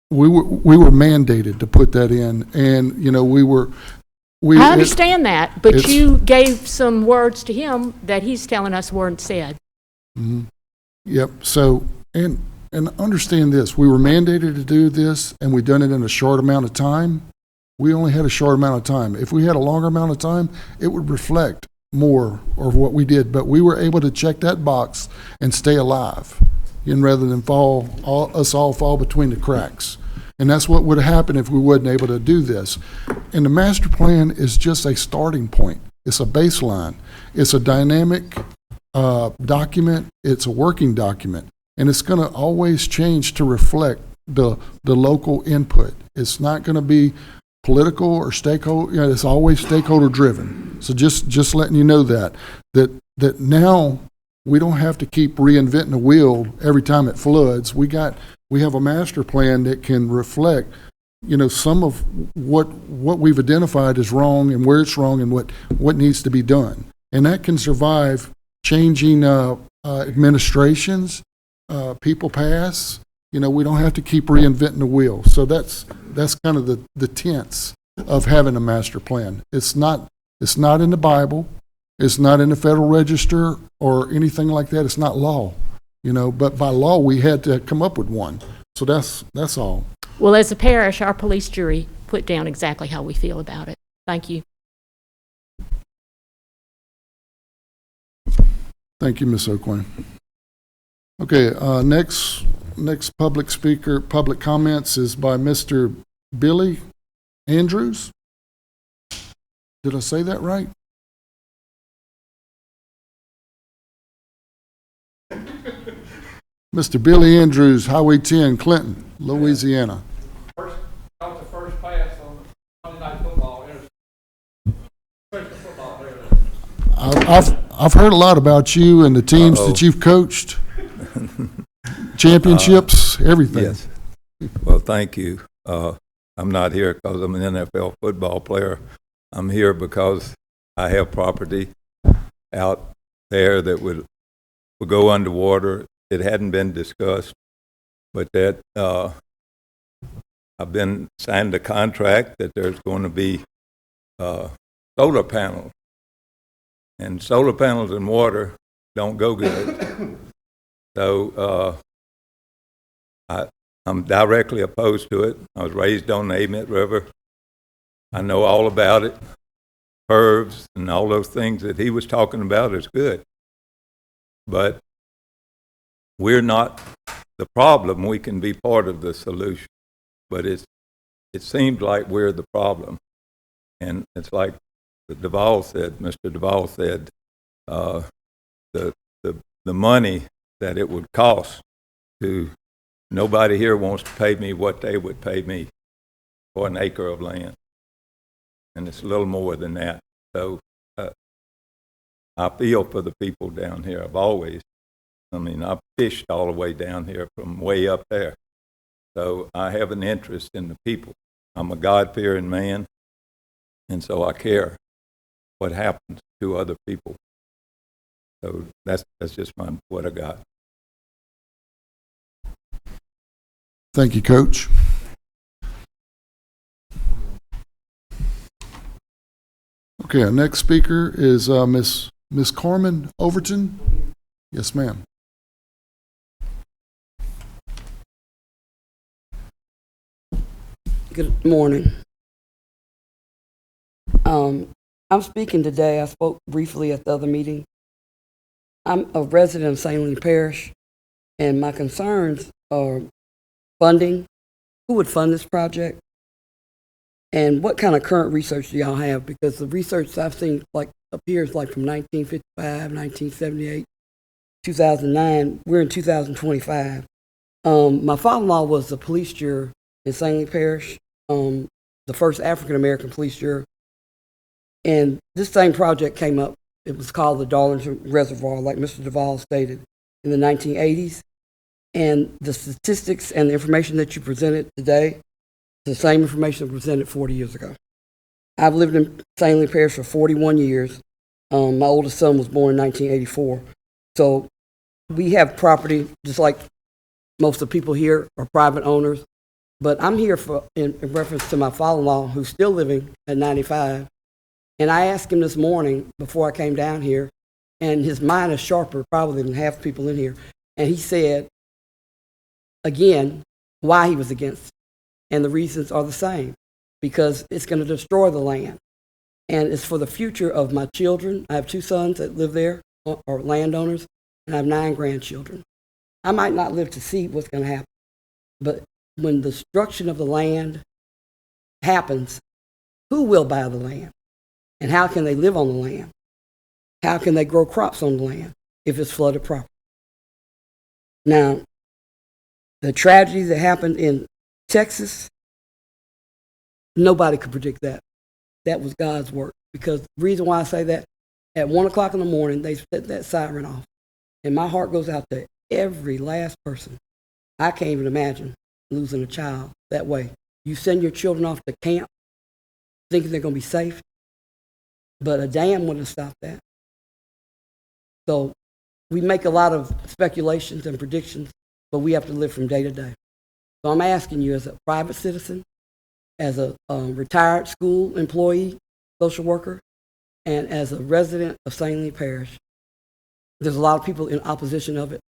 Speaker 1: We were mandated to put that in, and, you know,
Speaker 9: I understand that, but
Speaker 1: it's-
Speaker 9: you gave some words to him that he's telling us weren't said.
Speaker 1: Yep, so, and understand this, we were mandated to do this, and we done it in a short amount of time. We only had a short amount of time. If we had a longer amount of time, it would reflect more of what we did, but we were able to check that box and stay alive, and rather than us all fall between the cracks. And that's what would have happened if we wasn't able to do this. And the master plan is just a starting point. It's a baseline. It's a dynamic document. It's a working document. And it's going to always change to reflect the local input. It's not going to be political or stakeholder, you know, it's always stakeholder driven. So just letting you know that now we don't have to keep reinventing the wheel every time it floods. We have a master plan that can reflect, you know, some of what we've identified as wrong and where it's wrong and what needs to be done. And that can survive changing administrations, people pass. You know, we don't have to keep reinventing the wheel. So that's kind of the tenets of having a master plan. It's not in the Bible. It's not in the Federal Register or anything like that. It's not law, you know, but by law, we had to come up with one. So that's all.
Speaker 9: Well, as a parish, our police jury put down exactly how we feel about it. Thank you.
Speaker 1: Thank you, Ms. O'Quinn. Okay, next public comments is by Mr. Billy Andrews. Did I say that right? Mr. Billy Andrews, Highway 10, Clinton, Louisiana.
Speaker 8: That was the first pass on Monday Night Football. Special football there.
Speaker 1: I've heard a lot about you and the teams that you've coached. Championships, everything.
Speaker 10: Yes. Well, thank you. I'm not here because I'm an NFL football player. I'm here because I have property out there that would go underwater. It hadn't been discussed, but that I've been signed a contract that there's going to be solar panels. And solar panels and water don't go good. So I'm directly opposed to it. I was raised on the Amite River. I know all about it. Curves and all those things that he was talking about is good. But we're not the problem. We can be part of the solution. But it seems like we're the problem. And it's like Mr. Duvall said, the money that it would cost to, nobody here wants to pay me what they would pay me for an acre of land. And it's a little more than that. So I feel for the people down here. I've fished all the way down here from way up there. So I have an interest in the people. I'm a God-fearing man, and so I care what happens to other people. So that's just what I got.
Speaker 1: Thank you, Coach. Okay, our next speaker is Miss Carmen Overton. Yes, ma'am.
Speaker 11: Good morning. I'm speaking today. I spoke briefly at the other meeting. I'm a resident of St. Helena Parish, and my concerns are funding. Who would fund this project? And what kind of current research do y'all have? Because the research I've seen appears like from 1955, 1978, 2009. We're in 2025. My father-in-law was the police juror in St. Helena Parish, the first African-American police juror. And this same project came up. It was called the Darlington Reservoir, like Mr. Duvall stated, in the 1980s. And the statistics and the information that you presented today, the same information presented 40 years ago. I've lived in St. Helena Parish for 41 years. My oldest son was born in 1984. So we have property, just like most of the people here are private owners. But I'm here in reference to my father-in-law, who's still living at 95. And I asked him this morning before I came down here, and his mind is sharper probably than half the people in here. And he said, again, why he was against it. And the reasons are the same, because it's going to destroy the land. And it's for the future of my children. I have 2 sons that live there, or landowners, and I have 9 grandchildren. I might not live to see what's going to happen, but when the destruction of the land happens, who will buy the land? And how can they live on the land? How can they grow crops on the land if it's flooded property? Now, the tragedy that happened in Texas, nobody could predict that. That was God's work. Because the reason why I say that, at 1 o'clock in the morning, they set that siren off. And my heart goes out to every last person. I can't even imagine losing a child that way. You send your children off to camp thinking they're going to be safe, but a dam wouldn't have stopped that. So we make a lot of speculations and predictions, but we have to live from day to day. So I'm asking you, as a private citizen, as a retired school employee, social worker, and as a resident of St. Helena Parish, there's a lot of people in opposition of it,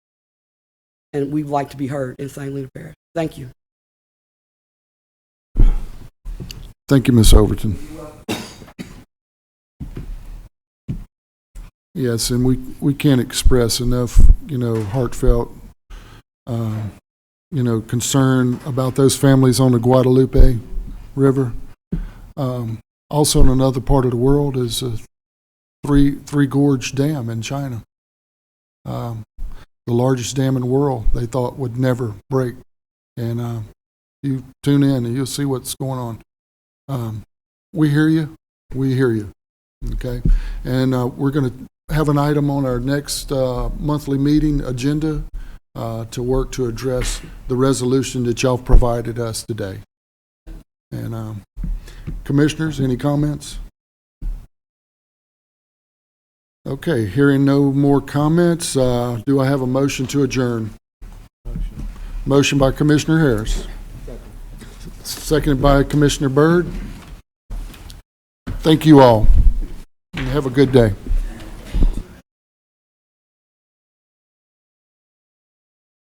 Speaker 11: and we'd like to be heard in St. Helena Parish. Thank you.
Speaker 1: Thank you, Ms. Overton. Yes, and we can't express enough, heartfelt, concern about those families on the Guadalupe River. Also in another part of the world is a Three Gorge Dam in China. The largest dam in the world they thought would never break. And you tune in and you'll see what's going on. We hear you. We hear you. Okay? And we're going to have an item on our next monthly meeting agenda to work to address the resolution that y'all provided us today. And commissioners, any comments? Okay, hearing no more comments, do I have a motion to adjourn? Motion by Commissioner Harris. Seconded by Commissioner Byrd. Thank you all, and have a good day.